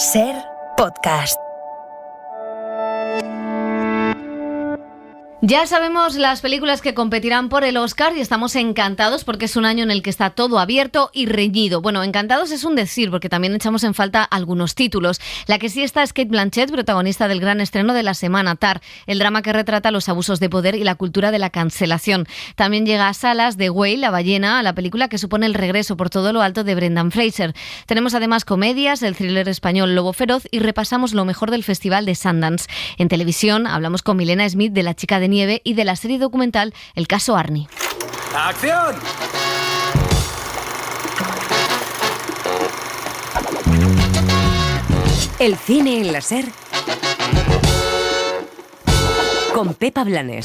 Ser Podcast. Ya sabemos las películas que competirán por el Oscar y estamos encantados porque es un año en el que está todo abierto y reñido. Bueno, encantados es un decir porque también echamos en falta algunos títulos. La que sí está es Cate Blanchett, protagonista del gran estreno de la semana, Tar, el drama que retrata los abusos de poder y la cultura de la cancelación. También llega a salas The Whale, La ballena, la película que supone el regreso por todo lo alto de Brendan Fraser. Tenemos además comedias, el thriller español Lobo Feroz y repasamos lo mejor del Festival de Sundance. En televisión hablamos con Milena Smith de La chica de nieve y de la serie documental El caso Arnie. ¡Acción! El cine en la Ser con Pepa Blanes.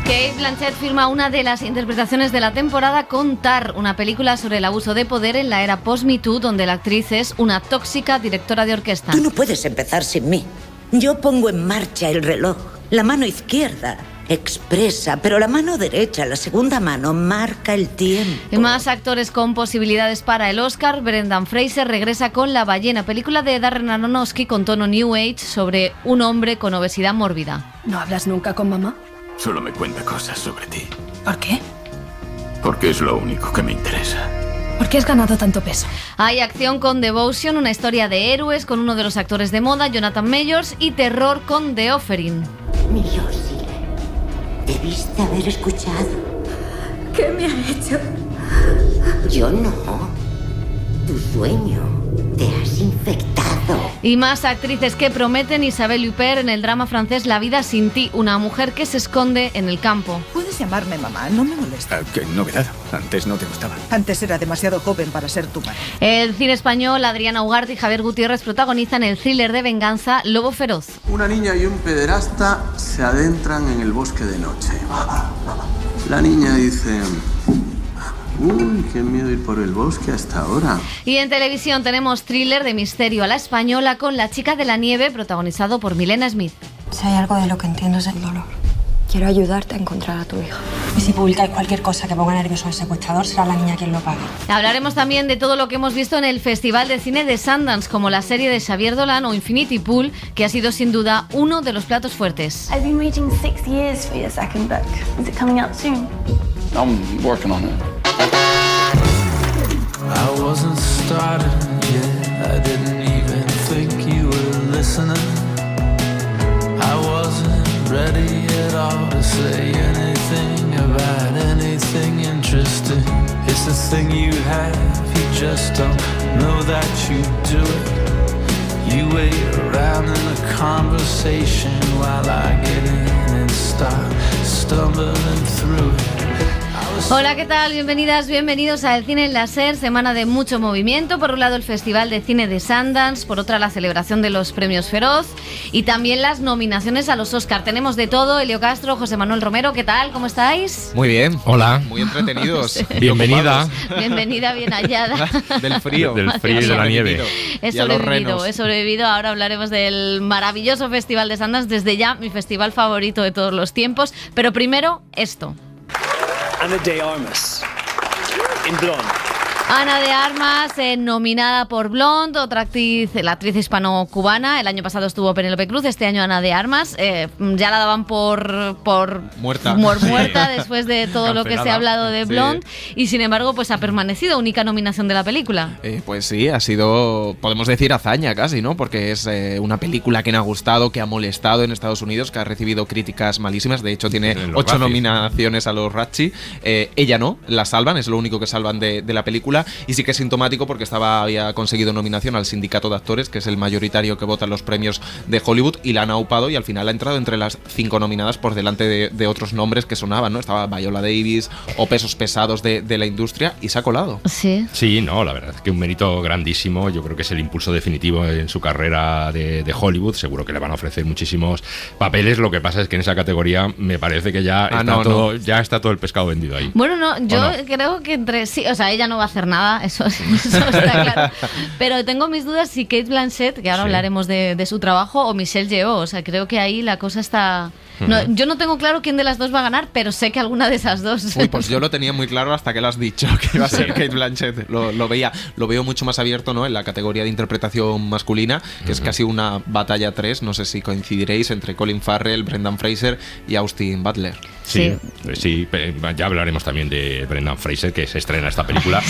Cate Blanchett firma una de las interpretaciones de la temporada con Tar, una película sobre el abuso de poder en la era post-Me Too, donde la actriz es una tóxica directora de orquesta. Tú no puedes empezar sin mí. Yo pongo en marcha el reloj. La mano izquierda expresa, pero la mano derecha, la segunda mano, marca el tiempo. Y más actores con posibilidades para el Oscar. Brendan Fraser regresa con La ballena, película de Darren Aronofsky con tono New Age sobre un hombre con obesidad mórbida. ¿No hablas nunca con mamá? Solo me cuenta cosas sobre ti. ¿Por qué? Porque es lo único que me interesa. ¿Por qué has ganado tanto peso? Hay acción con Devotion, una historia de héroes con uno de los actores de moda, Jonathan Majors, y terror con The Offering. Mi Josie, debiste haber escuchado. ¿Qué me ha hecho? Yo no. Tu sueño. Te has infectado. Y más actrices que prometen. Isabelle Huppert en el drama francés La vida sin ti, una mujer que se esconde en el campo. Puedes llamarme mamá, no me molesta. Qué novedad. Antes no te gustaba. Antes era demasiado joven para ser tu madre. El cine español, Adriana Ugarte y Javier Gutiérrez protagonizan el thriller de venganza Lobo Feroz. Una niña y un pederasta se adentran en el bosque de noche. La niña dice: uy, qué miedo ir por el bosque hasta ahora. Y en televisión tenemos thriller de misterio a la española con La chica de la nieve, protagonizado por Milena Smith. Si hay algo de lo que entiendo es el dolor. Quiero ayudarte a encontrar a tu hija. Y si publicáis cualquier cosa que ponga nervioso al secuestrador, será la niña quien lo pague. Hablaremos también de todo lo que hemos visto en el Festival de Cine de Sundance, como la serie de Xavier Dolan o Infinity Pool, que ha sido sin duda uno de los platos fuertes. I've been waiting 6 years for your second book. Is it coming out soon? I'm working on it. I wasn't started yet, I didn't even think you were listening. I wasn't ready at all to say anything about anything interesting. It's the thing you have, you just don't know that you do it. You wait around in a conversation while I get in and start stumbling through it. Hola, ¿qué tal? Bienvenidas, bienvenidos a El Cine en la Ser, semana de mucho movimiento. Por un lado el Festival de Cine de Sundance, por otra la celebración de los premios Feroz y también las nominaciones a los Oscar. Tenemos de todo, Elio Castro, José Manuel Romero, ¿qué tal? ¿Cómo estáis? Muy bien. Hola. Muy entretenidos. Bienvenida. Bienvenida, bien hallada. Del frío. Del frío y de la nieve. He sobrevivido. Ahora hablaremos del maravilloso Festival de Sundance, desde ya mi festival favorito de todos los tiempos. Pero primero, esto. Ana de Armas, en Blonde. Ana de Armas, nominada por Blonde, otra actriz, la actriz hispano-cubana. El año pasado estuvo Penélope Cruz, este año Ana de Armas. Ya la daban por muerta después de todo lo que se ha hablado de Blonde. Sí. Y sin embargo, pues ha permanecido, única nominación de la película. Pues sí, ha sido, podemos decir, hazaña casi, ¿no? Porque es una película que no ha gustado, que ha molestado en Estados Unidos, que ha recibido críticas malísimas. De hecho, tiene 8 nominaciones a los Razzie. Ella no, la salvan, es lo único que salvan de la película. Y sí que es sintomático porque había conseguido nominación al sindicato de actores, que es el mayoritario que vota los premios de Hollywood, y la han aupado y al final ha entrado entre las 5 nominadas por delante de otros nombres que sonaban, ¿no? Estaba Viola Davis o pesos pesados de la industria y se ha colado. Sí. Sí, no, la verdad es que un mérito grandísimo. Yo creo que es el impulso definitivo en su carrera de Hollywood. Seguro que le van a ofrecer muchísimos papeles. Lo que pasa es que en esa categoría me parece que ya está todo el pescado vendido ahí. Bueno, no, yo creo que sí, o sea, ella no va a hacer nada, eso está claro. Pero tengo mis dudas si Cate Blanchett, que ahora hablaremos de su trabajo, o Michelle Yeoh. O sea, creo que ahí la cosa está Yo no tengo claro quién de las dos va a ganar, pero sé que alguna de esas dos. Uy, pues yo lo tenía muy claro hasta que lo has dicho, que iba a ser Cate Blanchett. Lo veo mucho más abierto, ¿no? En la categoría de interpretación masculina, que es casi una batalla 3, no sé si coincidiréis, entre Colin Farrell, Brendan Fraser y Austin Butler. Sí, ya hablaremos también de Brendan Fraser, que se estrena esta película.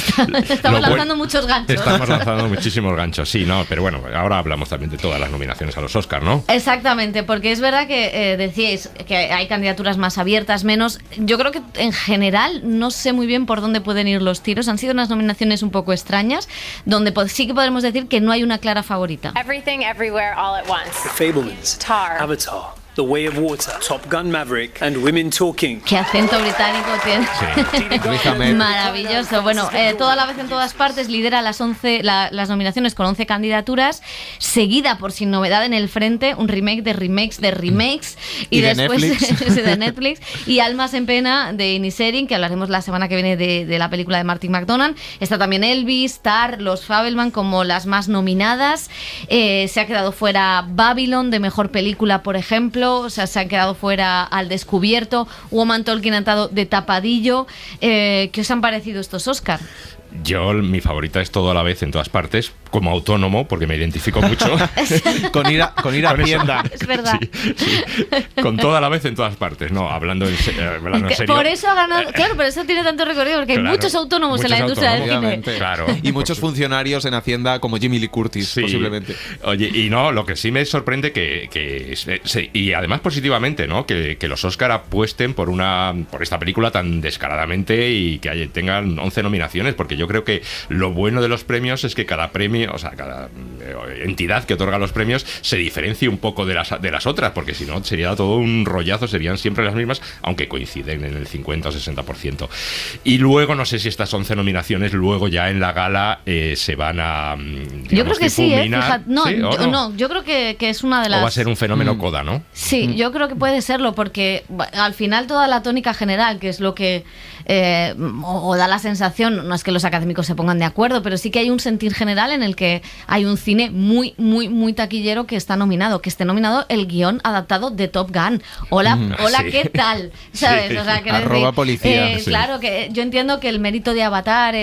Estamos lanzando muchos ganchos. Estamos lanzando muchísimos ganchos, sí, no, pero bueno, ahora hablamos también de todas las nominaciones a los Oscar, ¿no? Exactamente, porque es verdad que decíais que hay candidaturas más abiertas, menos. Yo creo que en general no sé muy bien por dónde pueden ir los tiros. Han sido unas nominaciones un poco extrañas, donde sí que podremos decir que no hay una clara favorita. Everything, Everywhere, All at Once. The Fabelmans. Tar. Avatar. The Way of Water, Top Gun Maverick and Women Talking. Qué acento británico tiene. Sí. Maravilloso. Bueno, Toda la vez en todas partes lidera las nominaciones con 11 candidaturas, seguida por Sin Novedad en el Frente, un remake de remakes de remakes, y después de Netflix, y Almas en Pena de Inisherin, que hablaremos la semana que viene de la película de Martin McDonagh. Está también Elvis, Tar, Los Fabelman como las más nominadas. Se ha quedado fuera Babylon de Mejor Película, por ejemplo. O sea, se han quedado fuera Al Descubierto, Woman Talking atado de tapadillo. ¿Qué os han parecido estos Oscar? Mi favorita es Todo a la vez en todas partes, como autónomo, porque me identifico mucho. con ir a Hacienda. Es verdad. Sí. Con Todo a la vez en todas partes, no, hablando en serio. Por eso ha ganado, claro, por eso tiene tanto recorrido, porque hay muchos autónomos en la industria del cine. Claro. Y muchos funcionarios en Hacienda como Jamie Lee Curtis, posiblemente. Oye, y no, lo que sí me sorprende y además positivamente, ¿no? Que los Oscar apuesten por esta película tan descaradamente y que tengan 11 nominaciones, porque yo creo que lo bueno de los premios es que cada premio, o sea, cada entidad que otorga los premios se diferencia un poco de las otras, porque si no sería todo un rollazo, serían siempre las mismas, aunque coinciden en el 50 o 60%. Y luego no sé si estas 11 nominaciones luego ya en la gala se van a, digamos, yo creo que sí, fíjate, no, yo creo que es una de las... O va a ser un fenómeno coda, ¿no? Sí, yo creo que puede serlo, porque al final toda la tónica general, que es lo que o da la sensación, no es que los académicos se pongan de acuerdo, pero sí que hay un sentir general en el que hay un cine muy, muy, muy taquillero que está nominado, el guión adaptado de Top Gun. Hola, sí. ¿Qué tal? ¿Sabes? Sí. O sea, que @policía. Claro, que yo entiendo que el mérito de Avatar,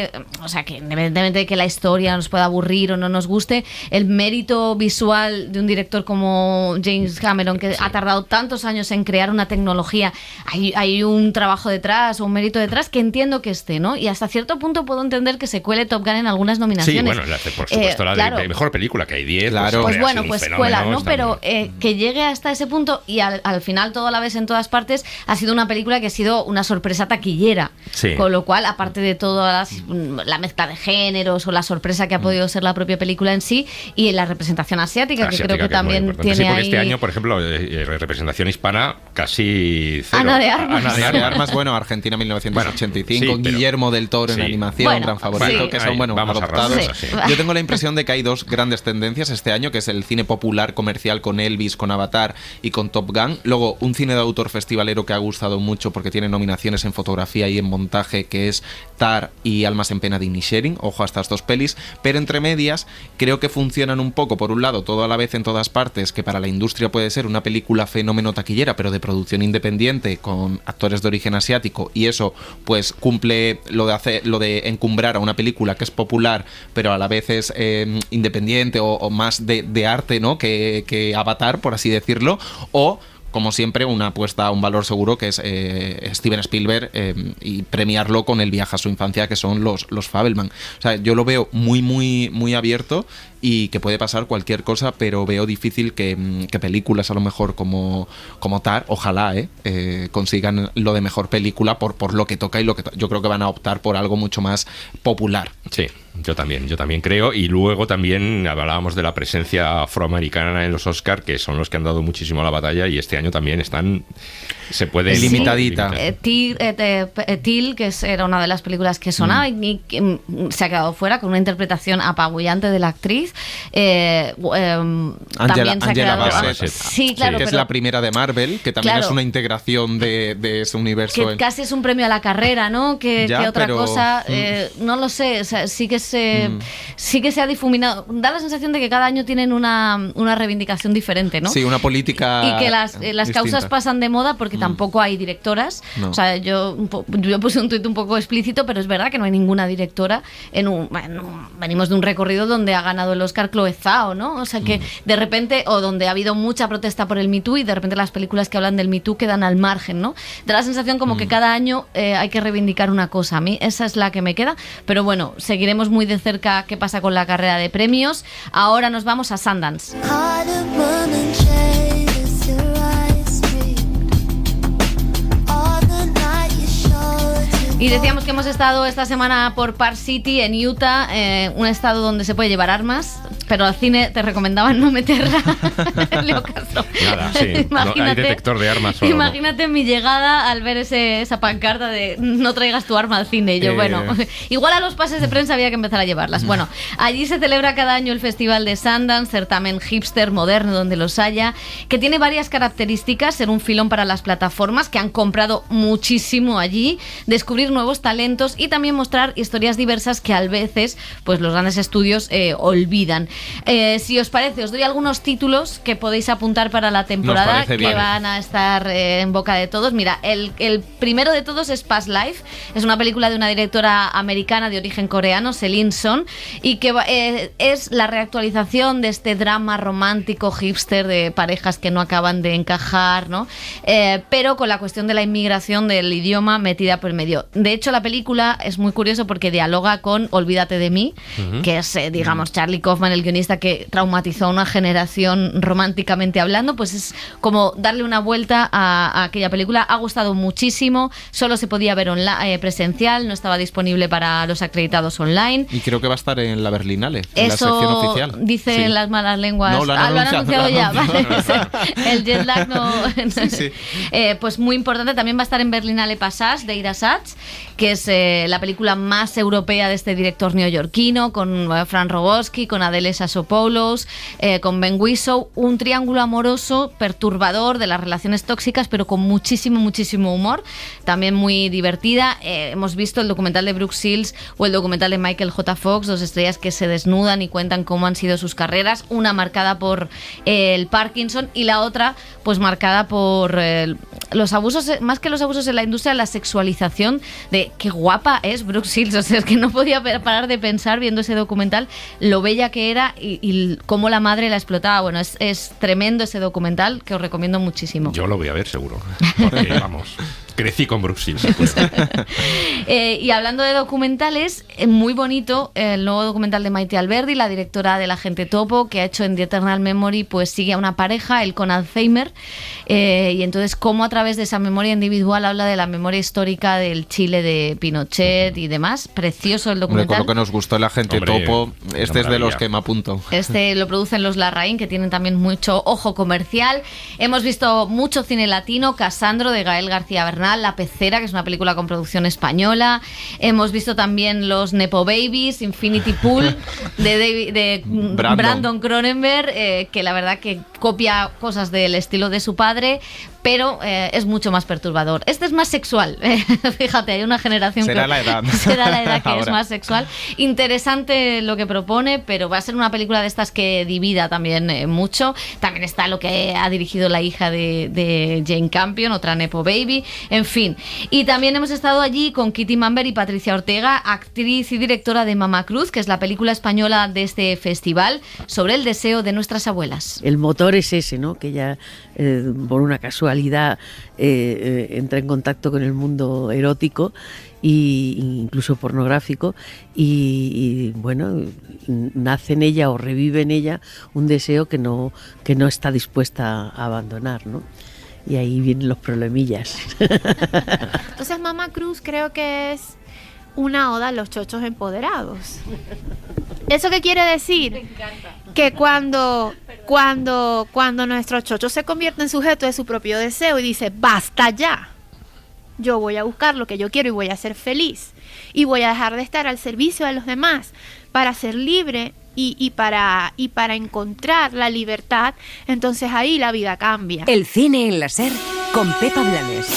o sea, que independientemente de que la historia nos pueda aburrir o no nos guste, el mérito visual de un director como James Cameron, que ha tardado tantos años en crear una tecnología, hay un trabajo detrás o un mérito detrás que entiendo que esté, ¿no? Y hasta cierto punto puedo entender que se cuele Top Gun en algunas nominaciones. Sí, bueno, por supuesto la de mejor película, que hay 10. Claro. Pues bueno, pues cuela, ¿no? Pero que llegue hasta ese punto y al final Todo a la vez en todas partes ha sido una película que ha sido una sorpresa taquillera. Sí. Con lo cual, aparte de toda la mezcla de géneros o la sorpresa que ha podido ser la propia película en sí, y la representación asiática, que creo que también tiene porque ahí... este año, por ejemplo, representación hispana casi cero. Ana de Armas. Bueno, Argentina 1985, Guillermo del Toro en animación, gran favorito, que son adoptados. Yo tengo la impresión de que hay dos grandes tendencias este año, que es el cine popular comercial con Elvis, con Avatar y con Top Gun. Luego, un cine de autor festivalero que ha gustado mucho porque tiene nominaciones en fotografía y en montaje, que es Tar y Almas en Pena de Inisherin. Ojo a estas dos pelis. Pero entre medias, creo que funcionan un poco, por un lado, Todo a la vez en todas partes, que para la industria puede ser una película fenómeno taquillera, pero de producción independiente, con actores de origen asiático, y eso pues cumple lo de encumbrar a una película que es popular, pero a la vez es independiente o más de arte, ¿no? que Avatar, por así decirlo, o como siempre, una apuesta a un valor seguro, que es Steven Spielberg, y premiarlo con El viaje a su infancia, que son los Fabelman. O sea, yo lo veo muy, muy, muy abierto y que puede pasar cualquier cosa, pero veo difícil que películas a lo mejor como Tar, ojalá consigan lo de mejor película por lo que toca y yo creo que van a optar por algo mucho más popular. Sí, yo también creo. Y luego también hablábamos de la presencia afroamericana en los Oscar, que son los que han dado muchísimo a la batalla, y este año también se puede limitadita. Till, que era una de las películas que sonaba y que se ha quedado fuera con una interpretación apabullante de la actriz. Smith. También se ha Angela creado... Bassett. Sí, claro, que pero, es la primera de Marvel, que también claro, es una integración de ese universo. que casi es un premio a la carrera, ¿no? Que otra cosa, no lo sé, o sea, sí que se ha difuminado. Da la sensación de que cada año tienen una reivindicación diferente, ¿no? Sí, una política y que las causas pasan de moda porque tampoco hay directoras. No. O sea, yo puse un tuit un poco explícito, pero es verdad que no hay ninguna directora venimos de un recorrido donde ha ganado el Oscar Chloe Zhao, ¿no? O sea que de repente, o donde ha habido mucha protesta por el Me Too y de repente las películas que hablan del Me Too quedan al margen, ¿no? Da la sensación como que cada año hay que reivindicar una cosa. A mí esa es la que me queda, pero bueno, seguiremos muy de cerca qué pasa con la carrera de premios. Ahora nos vamos a Sundance. Y decíamos que hemos estado esta semana por Park City, en Utah, un estado donde se puede llevar armas, pero al cine te recomendaban no meterla. Leo Castro. Nada, sí. No, hay detector de armas solo. Imagínate mi llegada al ver esa pancarta de no traigas tu arma al cine. Y yo, bueno, igual a los pases de prensa había que empezar a llevarlas. Bueno, allí se celebra cada año el Festival de Sundance, certamen hipster, moderno, donde los haya, que tiene varias características: ser un filón para las plataformas, que han comprado muchísimo allí, descubrir nuevos talentos y también mostrar historias diversas que a veces pues los grandes estudios olvidan. Si os parece, os doy algunos títulos que podéis apuntar para la temporada que van a estar en boca de todos. Mira, el primero de todos es Past Life. Es una película de una directora americana de origen coreano, Celine Song, y que es la reactualización de este drama romántico hipster de parejas que no acaban de encajar, ¿no? Pero con la cuestión de la inmigración, del idioma metida por medio. De hecho, la película es muy curioso porque dialoga con Olvídate de mí, que es, digamos, Charlie Kaufman, el guionista que traumatizó a una generación románticamente hablando. Pues es como darle una vuelta a aquella película. Ha gustado muchísimo. Solo se podía ver presencial, no estaba disponible para los acreditados online. Y creo que va a estar en la Berlinale, en la sección oficial. Dicen las malas lenguas. No, lo han anunciado ya. Vale. El jet lag no... Sí. Pues muy importante. También va a estar en Berlinale Passage, de Ira Sachs, que es la película más europea de este director neoyorquino, con Fran Rogoski, con Adele Sasopoulos, con Ben Whishaw. Un triángulo amoroso perturbador de las relaciones tóxicas, pero con muchísimo humor. También muy divertida. Hemos visto el documental de Brooke Shields o el documental de Michael J. Fox, dos estrellas que se desnudan y cuentan cómo han sido sus carreras. Una marcada por el Parkinson y la otra pues marcada por los abusos, más que los abusos en la industria, la sexualización de qué guapa es Brooke Shields. O sea, es que no podía parar de pensar viendo ese documental lo bella que era y cómo la madre la explotaba. Bueno, es tremendo ese documental, que os recomiendo muchísimo. Yo lo voy a ver seguro, porque vamos, crecí con Brooke Shields. Y hablando de documentales, muy bonito el nuevo documental de Maite Alberdi, la directora de La Gente Topo, que ha hecho en The Eternal Memory, pues sigue a una pareja, él con Alzheimer, y entonces cómo a través de esa memoria individual habla de la memoria histórica del Chile de Pinochet y demás. Precioso el documental. Con lo que nos gustó La Gente Topo, este es de los que me apunto. Este lo producen los Larraín, que tienen también mucho ojo comercial. Hemos visto mucho cine latino: Casandro, de Gael García Bernal, La Pecera, que es una película con producción española. Hemos visto también los Nepo Babies, Infinity Pool, de Brandon Cronenberg, que la verdad que copia cosas del estilo de su padre, pero es mucho más perturbador. Este es más sexual. Fíjate, hay una generación será que... la edad. Será la edad que es más sexual. Interesante lo que propone, pero va a ser una película de estas que divida también mucho. También está lo que ha dirigido la hija de Jane Campion, otra Nepo Baby. En fin. Y también hemos estado allí con Kitty Mamber y Patricia Ortega, actriz y directora de Mama Cruz, que es la película española de este festival sobre el deseo de nuestras abuelas. El motor es ese, ¿no? Que ella, por una casualidad, entra en contacto con el mundo erótico e incluso pornográfico y bueno, nace en ella o revive en ella un deseo que no está dispuesta a abandonar, ¿no? Y ahí vienen los problemillas. Entonces Mama Cruz creo que es una oda a los chochos empoderados. ¿Eso qué quiere decir? Me encanta. Que cuando nuestro chocho se convierte en sujeto de su propio deseo y dice, basta ya, yo voy a buscar lo que yo quiero y voy a ser feliz y voy a dejar de estar al servicio de los demás para ser libre y para encontrar la libertad, entonces ahí la vida cambia. El cine en la SER con Pepa Blanes.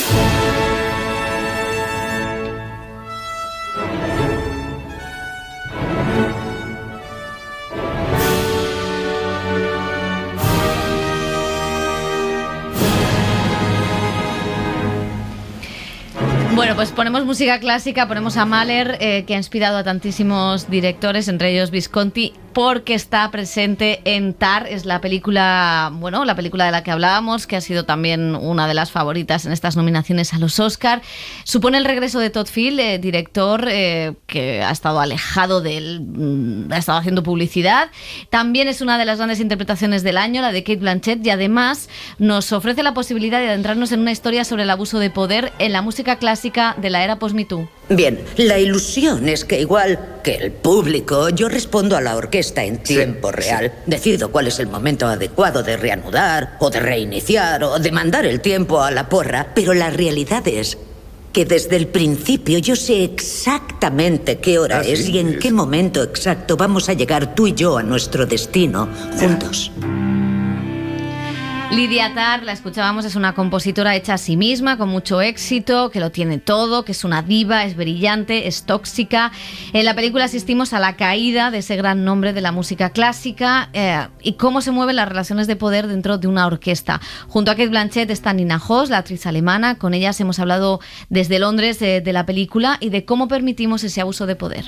Bueno, pues ponemos música clásica, ponemos a Mahler, que ha inspirado a tantísimos directores, entre ellos Visconti, porque está presente en Tar, es la película de la que hablábamos, que ha sido también una de las favoritas en estas nominaciones a los Oscar. Supone el regreso de Todd Field, director que ha estado alejado ha estado haciendo publicidad. También es una de las grandes interpretaciones del año, la de Cate Blanchett, y además nos ofrece la posibilidad de adentrarnos en una historia sobre el abuso de poder en la música clásica de la era post-Me Too. Bien, la ilusión es que igual que el público, yo respondo a la orquesta en tiempo real. Decido cuál es el momento adecuado de reanudar, o de reiniciar, o de mandar el tiempo a la porra. Pero la realidad es que desde el principio yo sé exactamente qué hora es y en qué momento exacto vamos a llegar tú y yo a nuestro destino juntos. Lydia Tarr, la escuchábamos, es una compositora hecha a sí misma, con mucho éxito, que lo tiene todo, que es una diva, es brillante, es tóxica. En la película asistimos a la caída de ese gran nombre de la música clásica y cómo se mueven las relaciones de poder dentro de una orquesta. Junto a Cate Blanchett está Nina Hoss, la actriz alemana. Con ellas hemos hablado desde Londres de la película y de cómo permitimos ese abuso de poder.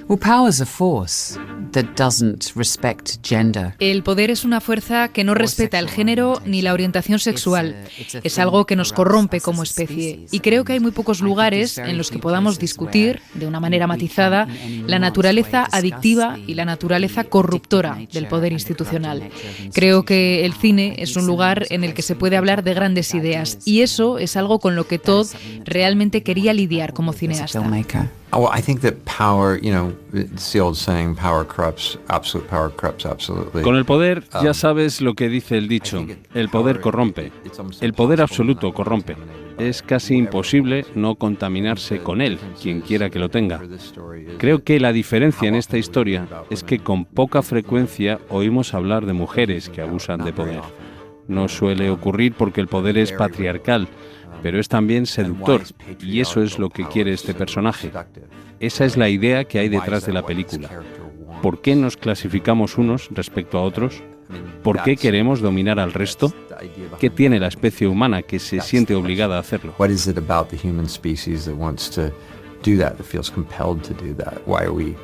Well, power is a force that doesn't respect gender. El poder es una fuerza que no respeta el género ni la orientación sexual. Es algo que nos corrompe como especie. Y creo que hay muy pocos lugares en los que podamos discutir, de una manera matizada, la naturaleza adictiva y la naturaleza corruptora del poder institucional. Creo que el cine es un lugar en el que se puede hablar de grandes ideas. Y eso es algo con lo que Todd realmente quería lidiar como cineasta. Well, I think that power, it's the old saying, power corrupts, absolute power corrupts absolutely. Con el poder ya sabes lo que dice el dicho, el poder corrompe, el poder absoluto corrompe. Es casi imposible no contaminarse con él, quien quiera que lo tenga. Creo que la diferencia en esta historia es que con poca frecuencia oímos hablar de mujeres que abusan de poder. No suele ocurrir porque el poder es patriarcal, pero es también seductor, y eso es lo que quiere este personaje. Esa es la idea que hay detrás de la película. ¿Por qué nos clasificamos unos respecto a otros? ¿Por qué queremos dominar al resto? ¿Qué tiene la especie humana que se siente obligada a hacerlo? What is it about the human species that wants to do that feels compelled to do that? Why are we,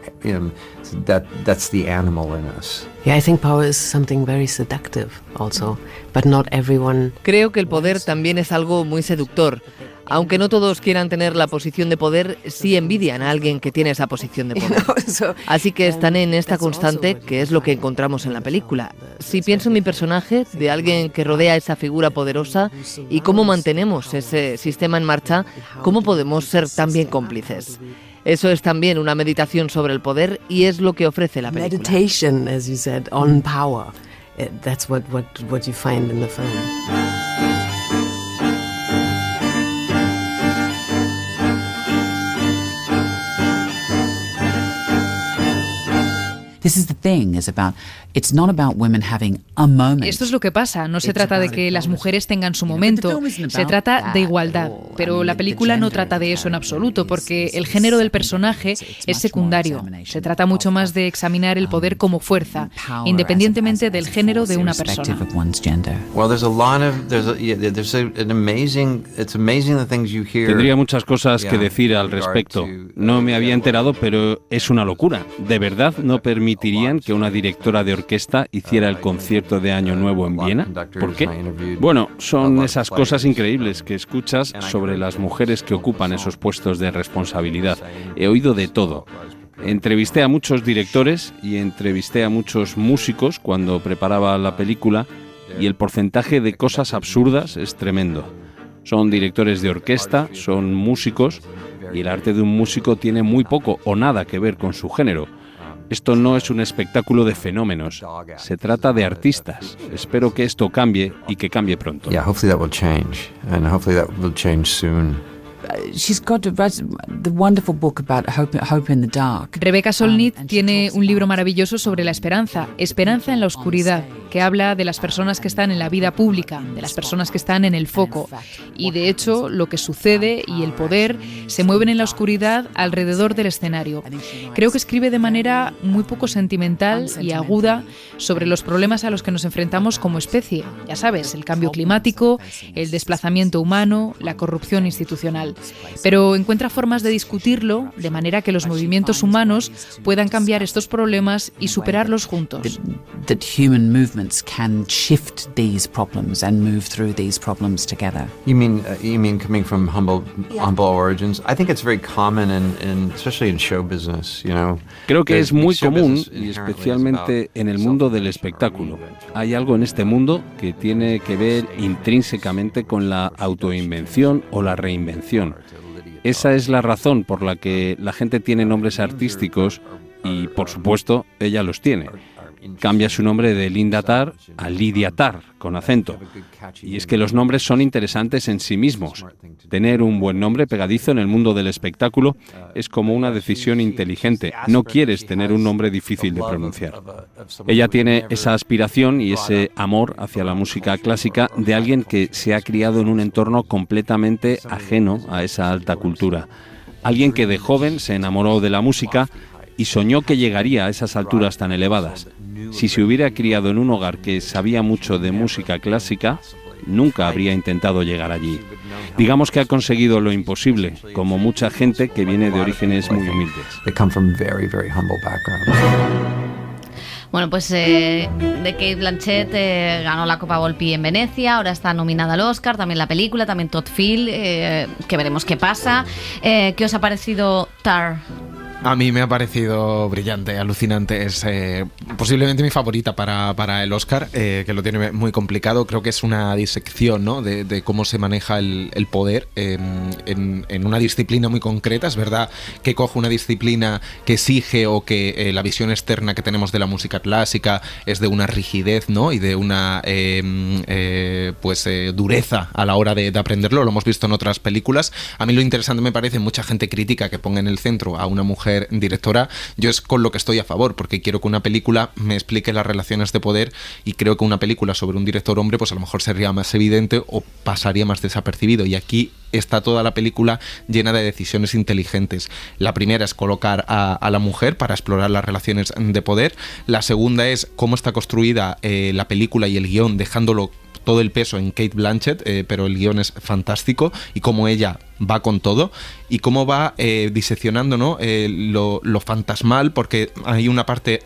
that's the animal in us. Yeah, I think power is something very seductive also, but not everyone. Creo que el poder también es algo muy seductor. Aunque no todos quieran tener la posición de poder, sí envidian a alguien que tiene esa posición de poder. Así que están en esta constante, que es lo que encontramos en la película. Si pienso en mi personaje, de alguien que rodea esa figura poderosa, y cómo mantenemos ese sistema en marcha, ¿cómo podemos ser también cómplices? Eso es también una meditación sobre el poder y es lo que ofrece la película. Meditation, as you said, on power. That's what you find in the film. Esto es lo que pasa, no se trata de que las mujeres tengan su momento, se trata de igualdad, pero la película no trata de eso en absoluto, porque el género del personaje es secundario. Se trata mucho más de examinar el poder como fuerza, independientemente del género de una persona. Tendría muchas cosas que decir al respecto. No me había enterado, pero es una locura. De verdad no permitirían que una directora de orquesta hiciera el concierto de Año Nuevo en Viena. ¿Por qué? Bueno, son esas cosas increíbles que escuchas sobre las mujeres que ocupan esos puestos de responsabilidad. He oído de todo. Entrevisté a muchos directores y entrevisté a muchos músicos cuando preparaba la película y el porcentaje de cosas absurdas es tremendo. Son directores de orquesta, son músicos y el arte de un músico tiene muy poco o nada que ver con su género. Esto no es un espectáculo de fenómenos, se trata de artistas. Espero que esto cambie y que cambie pronto. Yeah, hopefully that will change, and hopefully that will change soon. she's got the wonderful book about hope in the dark. Rebecca Solnit tiene un libro maravilloso sobre la esperanza en la oscuridad, que habla de las personas que están en la vida pública, de las personas que están en el foco. Y de hecho, lo que sucede y el poder se mueven en la oscuridad alrededor del escenario. Creo que escribe de manera muy poco sentimental y aguda sobre los problemas a los que nos enfrentamos como especie. Ya sabes, el cambio climático, el desplazamiento humano, la corrupción institucional. Pero encuentra formas de discutirlo de manera que los movimientos humanos puedan cambiar estos problemas y superarlos juntos. That human movements can shift these problems and move through these problems together. You mean coming from humble origins? I think it's very common especially in show business, you know. Creo que es muy común, y especialmente en el mundo del espectáculo. Hay algo en este mundo que tiene que ver intrínsecamente con la autoinvención o la reinvención. Esa es la razón por la que la gente tiene nombres artísticos y, por supuesto, ella los tiene. Cambia su nombre de Linda Tarr a Lydia Tarr, con acento. Y es que los nombres son interesantes en sí mismos. Tener un buen nombre pegadizo en el mundo del espectáculo es como una decisión inteligente. No quieres tener un nombre difícil de pronunciar. Ella tiene esa aspiración y ese amor hacia la música clásica de alguien que se ha criado en un entorno completamente ajeno a esa alta cultura. Alguien que de joven se enamoró de la música y soñó que llegaría a esas alturas tan elevadas. Si se hubiera criado en un hogar que sabía mucho de música clásica, nunca habría intentado llegar allí. Digamos que ha conseguido lo imposible, como mucha gente que viene de orígenes muy humildes. Bueno, pues de Cate Blanchett ganó la Copa Volpi en Venecia, ahora está nominada al Oscar, también la película, también Todd Field, que veremos qué pasa. ¿Qué os ha parecido Tar? A mí me ha parecido brillante, alucinante. Es posiblemente mi favorita para el Oscar, que lo tiene muy complicado. Creo que es una disección, ¿no?, de cómo se maneja el poder en una disciplina muy concreta. Es verdad que coge una disciplina que exige o que la visión externa que tenemos de la música clásica es de una rigidez, ¿no?, y de una dureza a la hora de aprenderlo. Lo hemos visto en otras películas. A mí lo interesante me parece, mucha gente crítica que ponga en el centro a una mujer directora. Yo es con lo que estoy a favor, porque quiero que una película me explique las relaciones de poder, y creo que una película sobre un director hombre pues a lo mejor sería más evidente o pasaría más desapercibido, y aquí está toda la película llena de decisiones inteligentes. La primera es colocar a la mujer para explorar las relaciones de poder. La segunda es cómo está construida la película y el guión, dejándolo todo el peso en Cate Blanchett, pero el guión es fantástico, y cómo ella va con todo, y cómo va diseccionando, ¿no?, lo fantasmal, porque hay una parte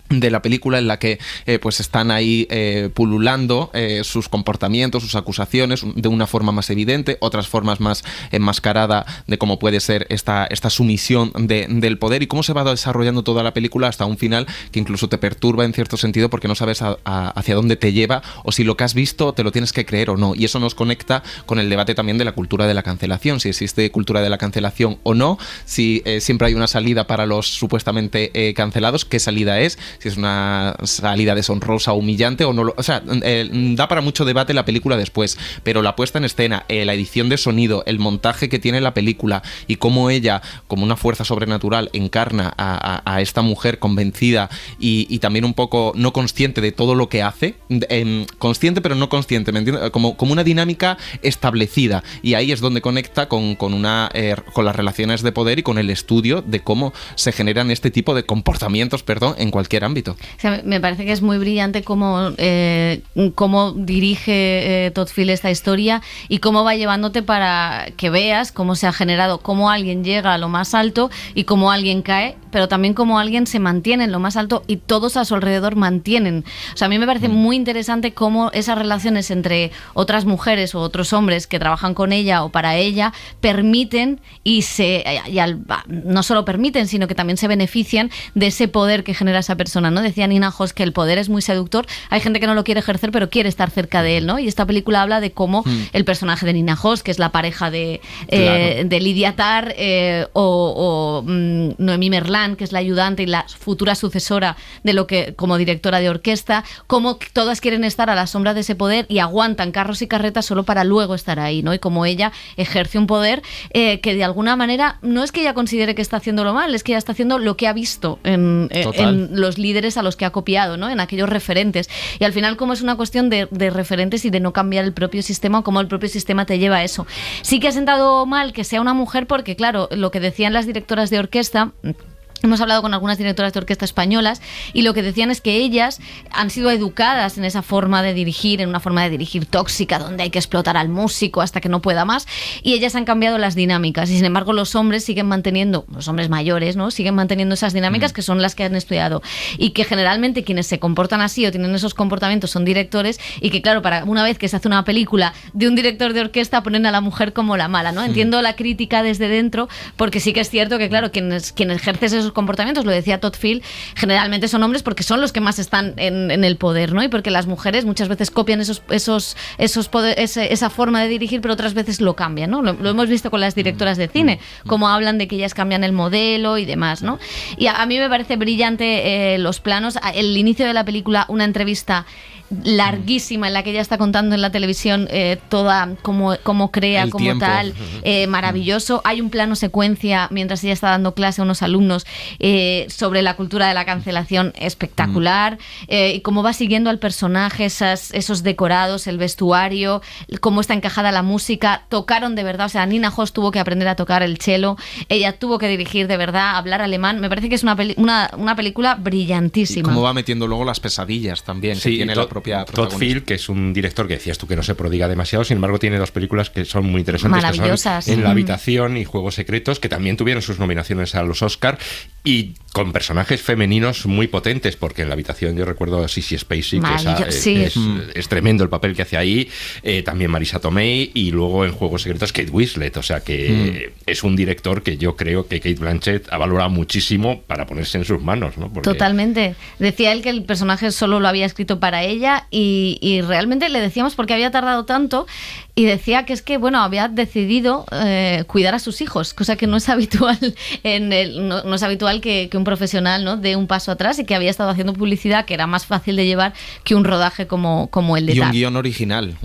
de la película en la que pues están ahí pululando sus comportamientos, sus acusaciones de una forma más evidente, otras formas más enmascarada de cómo puede ser esta sumisión del poder, y cómo se va desarrollando toda la película hasta un final que incluso te perturba en cierto sentido, porque no sabes hacia dónde te lleva, o si lo que has visto te lo tienes que creer o no. Y eso nos conecta con el debate también de la cultura de la cancelación, si existe cultura de la cancelación o no, si siempre hay una salida para los supuestamente cancelados, qué salida es, si es una salida deshonrosa o humillante o no. O sea, da para mucho debate la película después, pero la puesta en escena, la edición de sonido, el montaje que tiene la película, y cómo ella, como una fuerza sobrenatural, encarna a esta mujer convencida y también un poco no consciente de todo lo que hace, consciente pero no consciente, ¿me entiendes? Como una dinámica establecida, y ahí es donde conecta con las relaciones de poder y con el estudio de cómo se generan este tipo de comportamientos, en cualquier ámbito. O sea, me parece que es muy brillante cómo dirige Todd Field esta historia, y cómo va llevándote para que veas cómo se ha generado, cómo alguien llega a lo más alto y cómo alguien cae, pero también cómo alguien se mantiene en lo más alto y todos a su alrededor mantienen. O sea, a mí me parece muy interesante cómo esas relaciones entre otras mujeres o otros hombres que trabajan con ella o para ella permiten no solo permiten, sino que también se benefician de ese poder que genera esa persona, ¿no? Decía Nina Hoss que el poder es muy seductor. Hay gente que no lo quiere ejercer, pero quiere estar cerca de él, ¿no? Y esta película habla de cómo el personaje de Nina Hoss, que es la pareja de Lydia Tarr, o Noemí Merlan, que es la ayudante y la futura sucesora de lo que como directora de orquesta, cómo todas quieren estar a la sombra de ese poder y aguantan carros y carretas solo para luego estar ahí, ¿no? Y como ella ejerce un poder que de alguna manera no es que ella considere que está haciéndolo mal, es que ella está haciendo lo que ha visto en los líderes a los que ha copiado, ¿no? En aquellos referentes. Y al final, como es una cuestión de referentes y de no cambiar el propio sistema, o cómo el propio sistema te lleva a eso. Sí que ha sentado mal que sea una mujer porque, claro, lo que decían las directoras de orquesta... Hemos hablado con algunas directoras de orquesta españolas y lo que decían es que ellas han sido educadas en esa forma de dirigir, en una forma de dirigir tóxica, donde hay que explotar al músico hasta que no pueda más, y ellas han cambiado las dinámicas y sin embargo los hombres siguen manteniendo, los hombres mayores, ¿no? Siguen manteniendo esas dinámicas que son las que han estudiado y que generalmente quienes se comportan así o tienen esos comportamientos son directores y que claro, para una vez que se hace una película de un director de orquesta ponen a la mujer como la mala, ¿no? Entiendo la crítica desde dentro porque sí que es cierto que claro, quienes ejercen esos comportamientos, lo decía Todd Field, generalmente son hombres porque son los que más están en el poder, ¿no? Y porque las mujeres muchas veces copian esa forma de dirigir, pero otras veces lo cambian, ¿no? Lo hemos visto con las directoras de cine, cómo hablan de que ellas cambian el modelo y demás, ¿no? Y a mí me parece brillante los planos. El inicio de la película, una entrevista larguísima en la que ella está contando en la televisión toda cómo crea, el como tiempo. Tal, maravilloso. Hay un plano secuencia mientras ella está dando clase a unos alumnos sobre la cultura de la cancelación espectacular, y cómo va siguiendo al personaje, esos decorados, el vestuario, cómo está encajada la música. Tocaron de verdad, o sea, Nina Hoss tuvo que aprender a tocar el cello, ella tuvo que dirigir de verdad, hablar alemán. Me parece que es una película brillantísima. Y cómo va metiendo luego las pesadillas también, que tiene la propia Todd Field, que es un director que decías tú que no se prodiga demasiado, sin embargo tiene dos películas que son muy interesantes, maravillosas, que son En la habitación y Juegos Secretos, que también tuvieron sus nominaciones a los Oscar y con personajes femeninos muy potentes, porque en la habitación yo recuerdo a Sissy Spacek, que es tremendo el papel que hace ahí, también Marisa Tomei, y luego en Juegos Secretos Kate Winslet, o sea que es un director que yo creo que Kate Blanchett ha valorado muchísimo para ponerse en sus manos, ¿no? Porque... Totalmente. Decía él que el personaje solo lo había escrito para ella y realmente le decíamos por qué había tardado tanto y decía que es que, bueno, había decidido cuidar a sus hijos, cosa que no es habitual no es habitual que un profesional, ¿no?, dé un paso atrás, y que había estado haciendo publicidad que era más fácil de llevar que un rodaje como el de Y un guión original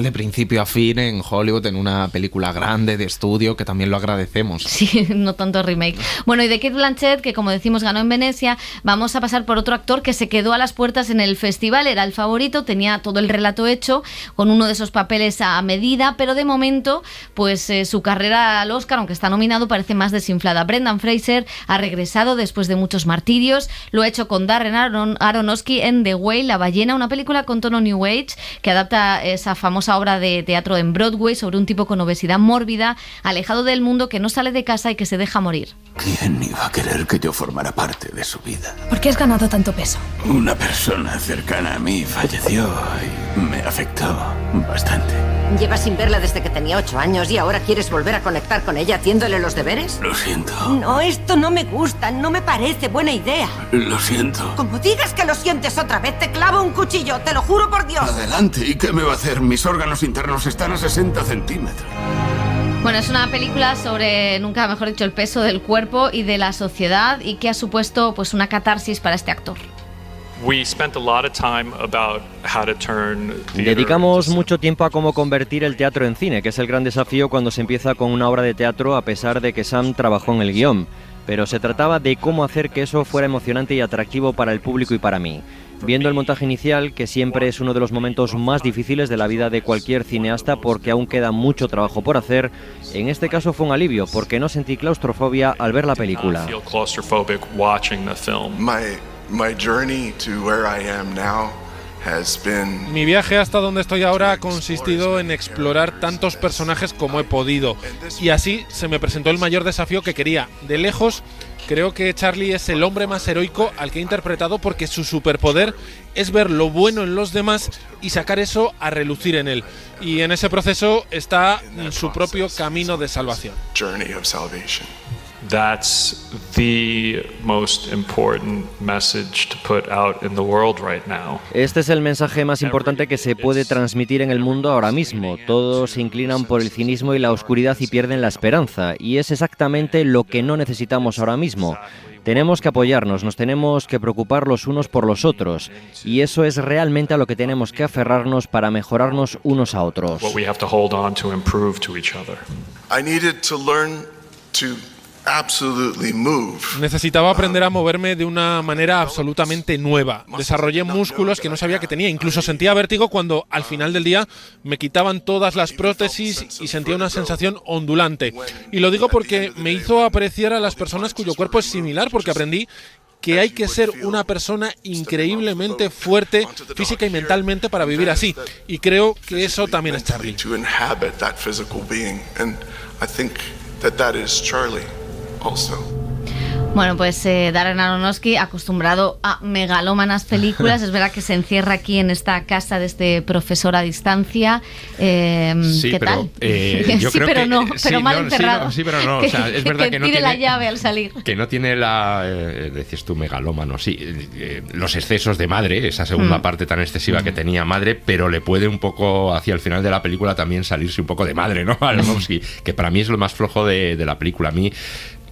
de principio a fin en Hollywood, en una película grande de estudio, que también lo agradecemos. Sí, no tanto remake. Bueno, y de Kate Blanchett, que como decimos ganó en Venecia, vamos a pasar por otro actor que se quedó a las puertas en el festival, era el favorito, tenía todo el relato hecho, con uno de esos papeles a medida, pero de momento, pues su carrera al Oscar, aunque está nominado, parece más desinflada. Brendan Fraser ha regresado después de muchos martirios, lo ha hecho con Darren Aronofsky en The Whale, La ballena, una película con tono New Age que adapta esa famosa obra de teatro en Broadway sobre un tipo con obesidad mórbida, alejado del mundo, que no sale de casa y que se deja morir. ¿Quién iba a querer que yo formara parte de su vida? ¿Por qué has ganado tanto peso? Una persona cercana a mí falleció y me afectó bastante. ¿Llevas sin verla desde que tenía 8 años y ahora quieres volver a conectar con ella haciéndole los deberes? Lo siento. No, esto no me gusta, no me parece buena idea. Lo siento. Como digas que lo sientes otra vez, te clavo un cuchillo, te lo juro por Dios. Adelante, ¿y qué me va a hacer? Mis órganos internos están a 60 centímetros. Bueno, es una película sobre, nunca mejor dicho, el peso del cuerpo y de la sociedad, y que ha supuesto pues una catarsis para este actor. Dedicamos mucho tiempo a cómo convertir el teatro en cine, que es el gran desafío cuando se empieza con una obra de teatro, a pesar de que Sam trabajó en el guión. Pero se trataba de cómo hacer que eso fuera emocionante y atractivo para el público y para mí. Viendo el montaje inicial, que siempre es uno de los momentos más difíciles de la vida de cualquier cineasta porque aún queda mucho trabajo por hacer, en este caso fue un alivio porque no sentí claustrofobia al ver la película. Mi viaje hasta donde estoy ahora ha consistido en explorar tantos personajes como he podido, y así se me presentó el mayor desafío que quería. De lejos, creo que Charlie es el hombre más heroico al que he interpretado, porque su superpoder es ver lo bueno en los demás y sacar eso a relucir en él. Y en ese proceso está su propio camino de salvación. That's the most important message to put out in the world right now. Este es el mensaje más importante que se puede transmitir en el mundo ahora mismo. Todos se inclinan por el cinismo y la oscuridad y pierden la esperanza, y es exactamente lo que no necesitamos ahora mismo. Tenemos que apoyarnos, nos tenemos que preocupar los unos por los otros, y eso es realmente a lo que tenemos que aferrarnos para mejorarnos unos a otros. What we have to hold on to improve to each other. I needed to learn to absolutely move. Necesitaba aprender a moverme de una manera absolutamente nueva. Desarrollé músculos que no sabía que tenía. Incluso sentía vértigo cuando al final del día me quitaban todas las prótesis y sentía una sensación ondulante. Y lo digo porque me hizo apreciar a las personas cuyo cuerpo es similar, porque aprendí que hay que ser una persona increíblemente fuerte física y mentalmente para vivir así. Y creo que eso también es Charlie. Bueno, pues Darren Aronofsky, acostumbrado a megalómanas películas, es verdad que se encierra aquí en esta casa de este profesor a distancia. Sí, ¿qué pero, tal? Yo sí, creo pero que, no, pero mal encerrado. Sí, pero no. O sea, es verdad que no tire tiene la llave al salir. Que no tiene la... decías tú, megalómano, sí. Los excesos de madre, esa segunda parte tan excesiva que tenía madre, pero le puede un poco, hacia el final de la película, también salirse un poco de madre, ¿no? Aronofsky, que para mí es lo más flojo de la película. A mí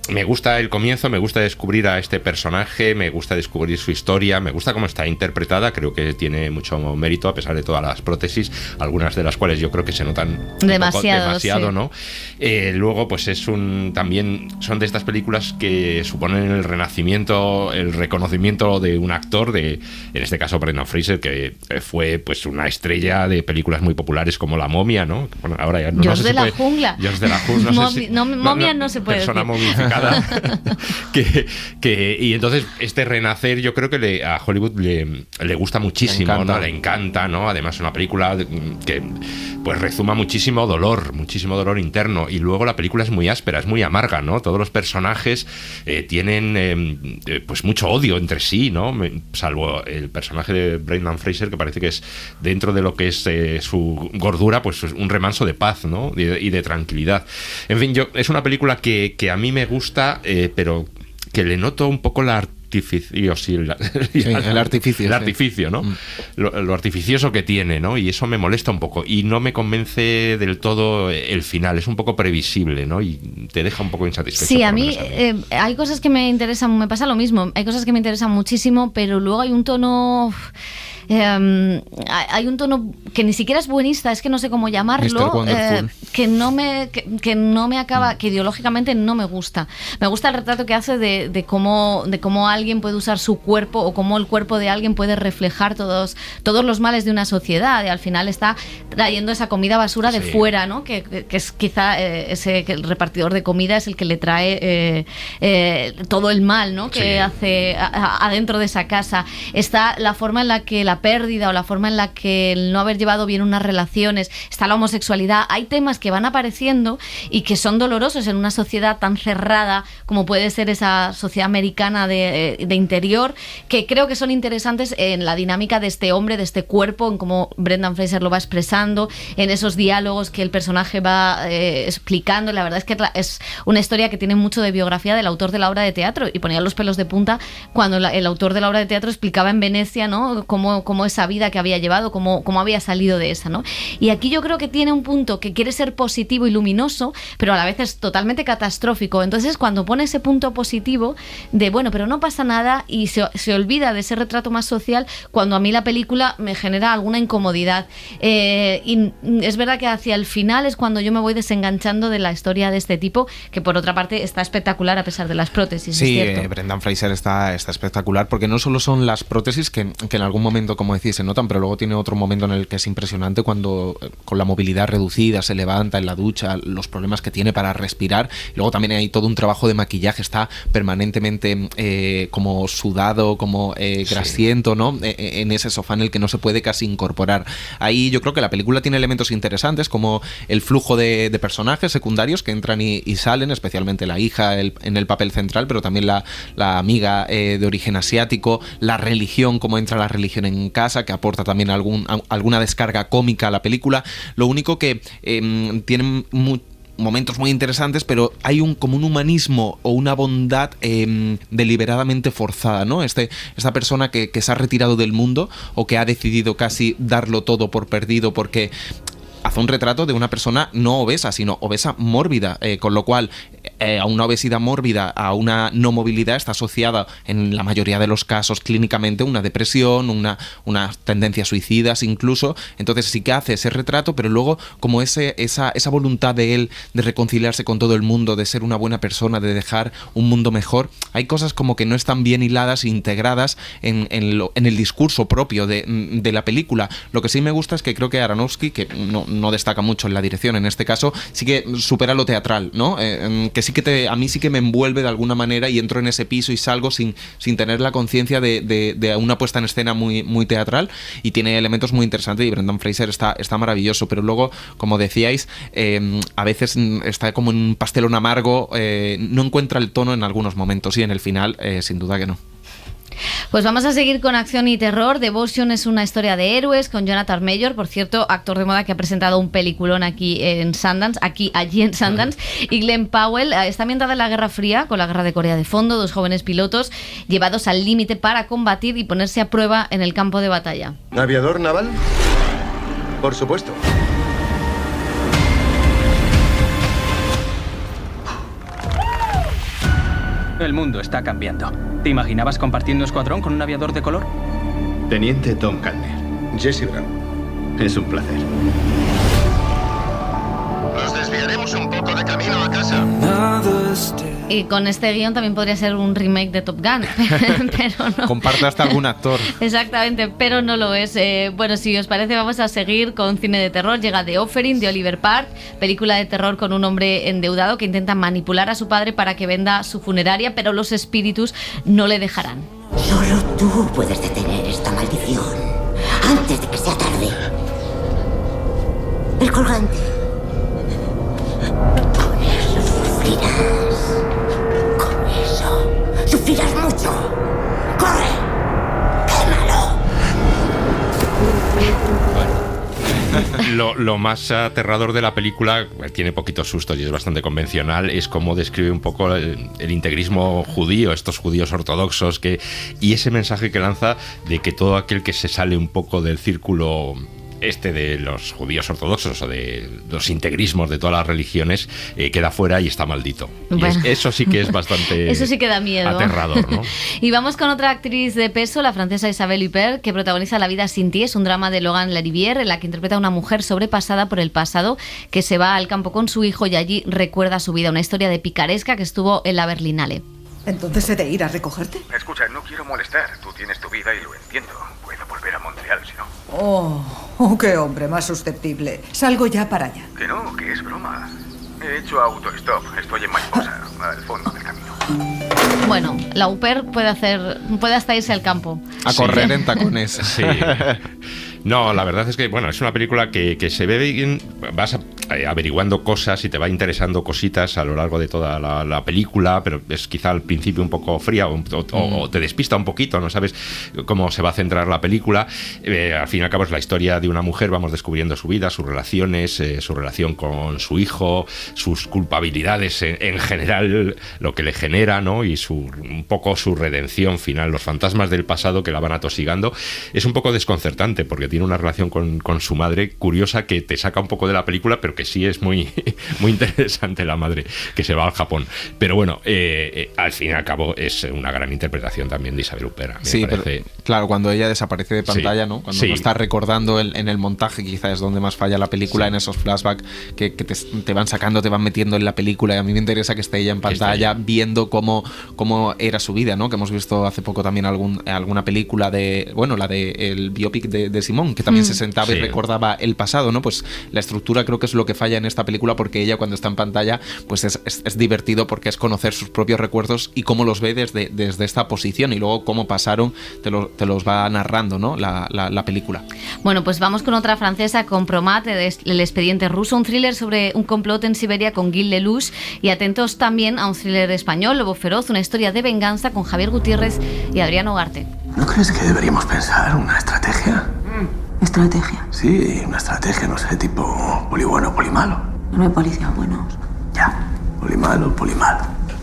me gusta el comienzo, me gusta descubrir a este personaje, me gusta descubrir su historia, me gusta cómo está interpretada, creo que tiene mucho mérito a pesar de todas las prótesis, algunas de las cuales yo creo que se notan demasiado, sí. ¿No? Luego pues también son de estas películas que suponen el renacimiento, el reconocimiento de un actor, en este caso Brendan Fraser, que fue pues una estrella de películas muy populares como La Momia, ¿no? Bueno, ahora ya no George sé de la Jungla. George de la Jungla, no sé si, momia no se puede persona decir. momificada. Y entonces este renacer yo creo que a Hollywood le gusta muchísimo, ¿no? Le encanta, ¿no? Además es una película que pues rezuma muchísimo dolor interno, y luego la película es muy áspera, es muy amarga, ¿no? Todos los personajes tienen pues mucho odio entre sí, ¿no? Salvo el personaje de Brendan Fraser, que parece que es, dentro de lo que es su gordura, pues un remanso de paz, ¿no? Y de tranquilidad. En fin, es una película que a mí me gusta, pero que le noto un poco el artificio, ¿no? Lo artificioso que tiene, ¿no? Y eso me molesta un poco y no me convence del todo el final, es un poco previsible, ¿no? Y te deja un poco insatisfecho. Sí, a mí hay cosas que me interesan, me pasa lo mismo, hay cosas que me interesan muchísimo, pero luego hay un tono... hay un tono que ni siquiera es buenista, es que no sé cómo llamarlo, que no me acaba, que ideológicamente no me gusta. Me gusta el retrato que hace de cómo alguien puede usar su cuerpo, o cómo el cuerpo de alguien puede reflejar todos los males de una sociedad, y al final está trayendo esa comida basura de fuera, ¿no? Que es quizá que el repartidor de comida es el que le trae todo el mal, ¿no? Que hace adentro de esa casa. Está la forma en la que la pérdida, o la forma en la que el no haber llevado bien unas relaciones, está la homosexualidad. Hay temas que van apareciendo y que son dolorosos en una sociedad tan cerrada como puede ser esa sociedad americana de interior, que creo que son interesantes en la dinámica de este hombre, de este cuerpo, en cómo Brendan Fraser lo va expresando, en esos diálogos que el personaje va explicando. La verdad es que es una historia que tiene mucho de biografía del autor de la obra de teatro, y ponía los pelos de punta cuando el autor de la obra de teatro explicaba en Venecia, ¿no? Cómo esa vida que había llevado, cómo había salido de esa, ¿no? Y aquí yo creo que tiene un punto que quiere ser positivo y luminoso, pero a la vez es totalmente catastrófico. Entonces, cuando pone ese punto positivo de, bueno, pero no pasa nada, y se olvida de ese retrato más social, cuando a mí la película me genera alguna incomodidad. Y es verdad que hacia el final es cuando yo me voy desenganchando de la historia de este tipo, que por otra parte está espectacular a pesar de las prótesis. Sí, es cierto. Brendan Fraser está espectacular, porque no solo son las prótesis que en algún momento, como decís, se notan, pero luego tiene otro momento en el que es impresionante, cuando con la movilidad reducida se levanta en la ducha, los problemas que tiene para respirar. Y luego también hay todo un trabajo de maquillaje, está permanentemente como sudado, como grasiento, ¿no? En ese sofá en el que no se puede casi incorporar. Ahí yo creo que la película tiene elementos interesantes, como el flujo de personajes secundarios que entran y salen, especialmente la hija en el papel central, pero también la amiga de origen asiático, la religión, cómo entra la religión en casa, que aporta también alguna descarga cómica a la película. Lo único que tienen momentos muy interesantes, pero hay como un humanismo o una bondad deliberadamente forzada, ¿no? Esta persona que se ha retirado del mundo, o que ha decidido casi darlo todo por perdido, porque hace un retrato de una persona no obesa, sino obesa mórbida, con lo cual a una obesidad mórbida, a una no movilidad, está asociada en la mayoría de los casos clínicamente una depresión, unas tendencias suicidas incluso. Entonces sí que hace ese retrato, pero luego como esa voluntad de él de reconciliarse con todo el mundo, de ser una buena persona, de dejar un mundo mejor, hay cosas como que no están bien hiladas e integradas en el discurso propio de la película. Lo que sí me gusta es que creo que Aronofsky, que no destaca mucho en la dirección en este caso, sí que supera lo teatral, ¿no? Que sí que a mí sí que me envuelve de alguna manera y entro en ese piso y salgo sin tener la conciencia de una puesta en escena muy, muy teatral, y tiene elementos muy interesantes, y Brendan Fraser está maravilloso, pero luego, como decíais, a veces está como en un pastelón amargo, no encuentra el tono en algunos momentos, y en el final sin duda que no. Pues vamos a seguir con acción y terror. Devotion es una historia de héroes con Jonathan Majors, por cierto, actor de moda que ha presentado un peliculón allí en Sundance, y Glenn Powell. Está ambientada en la Guerra Fría, con la Guerra de Corea de fondo, 2 jóvenes pilotos llevados al límite para combatir y ponerse a prueba en el campo de batalla. ¿Aviador naval? Por supuesto. El mundo está cambiando. ¿Te imaginabas compartiendo escuadrón con un aviador de color? Teniente Tom Calner. Jesse Brown. Es un placer. Nos desviaremos un poco de camino a casa. Y con este guión también podría ser un remake de Top Gun, pero no. Comparte hasta algún actor. Exactamente, pero no lo es. Bueno, si os parece, vamos a seguir con cine de terror. Llega The Offering, de Oliver Park, película de terror con un hombre endeudado que intenta manipular a su padre para que venda su funeraria, pero los espíritus no le dejarán. Solo tú puedes detener esta maldición antes de que sea tarde. El colgante. Con eso sufrirás. Con eso sufrirás mucho. ¡Corre! ¡Quémalo! Lo más aterrador de la película, tiene poquito susto y es bastante convencional, es cómo describe un poco el integrismo judío, estos judíos ortodoxos, y ese mensaje que lanza de que todo aquel que se sale un poco del círculo de los judíos ortodoxos o de los integrismos de todas las religiones queda fuera y está maldito. Bueno. Y eso sí que es bastante eso sí que da miedo. Aterrador, ¿no? Y vamos con otra actriz de peso, la francesa Isabelle Huppert, que protagoniza La vida sin ti. Es un drama de Logan Larivière en la que interpreta a una mujer sobrepasada por el pasado que se va al campo con su hijo y allí recuerda su vida. Una historia de picaresca que estuvo en la Berlinale. ¿Entonces he de ir a recogerte? Escucha, no quiero molestar. Tú tienes tu vida y lo entiendo. Puedo volver a Montreal si no. Oh, qué hombre más susceptible. Salgo ya para allá. Que no, que es broma. He hecho autostop. Estoy en Mariposa, al fondo del camino. Bueno, la Huppert puede hasta irse al campo. A correr en tacones. Sí. No, la verdad es que, bueno, es una película que se ve bien, vas averiguando cosas y te va interesando cositas a lo largo de toda la película, pero es quizá al principio un poco fría o te despista un poquito, no sabes cómo se va a centrar la película. Al fin y al cabo es la historia de una mujer, vamos descubriendo su vida, sus relaciones, su relación con su hijo, sus culpabilidades en general, lo que le genera, ¿no? Y un poco su redención final, los fantasmas del pasado que la van atosigando. Es un poco desconcertante porque tiene una relación con su madre curiosa que te saca un poco de la película, pero que sí es muy, muy interesante la madre que se va al Japón. Pero bueno, al fin y al cabo es una gran interpretación también de Isabelle Huppert. Sí, pero, claro, cuando ella desaparece de pantalla, ¿no? Cuando no está recordando en el montaje, quizás es donde más falla la película, en esos flashbacks que te van sacando, te van metiendo en la película, y a mí me interesa que esté ella en pantalla viendo cómo era su vida, ¿no? Que hemos visto hace poco también alguna película el biopic de Simón, que también se sentaba y recordaba el pasado, ¿no? Pues la estructura creo que es lo que falla en esta película, porque ella cuando está en pantalla pues es divertido, porque es conocer sus propios recuerdos y cómo los ve desde esta posición, y luego cómo pasaron te los va narrando, ¿no? la película. Bueno, pues vamos con otra francesa, Compromat, el expediente ruso, un thriller sobre un complot en Siberia con Gil Lelouch, y atentos también a un thriller español, Lobo Feroz, una historia de venganza con Javier Gutiérrez y Adrián Ugarte. ¿No crees que deberíamos pensar una estrategia? ¿Estrategia? Sí, una estrategia, no sé, tipo poli bueno, poli malo. No hay policías buenos. Ya, poli malo, poli malo.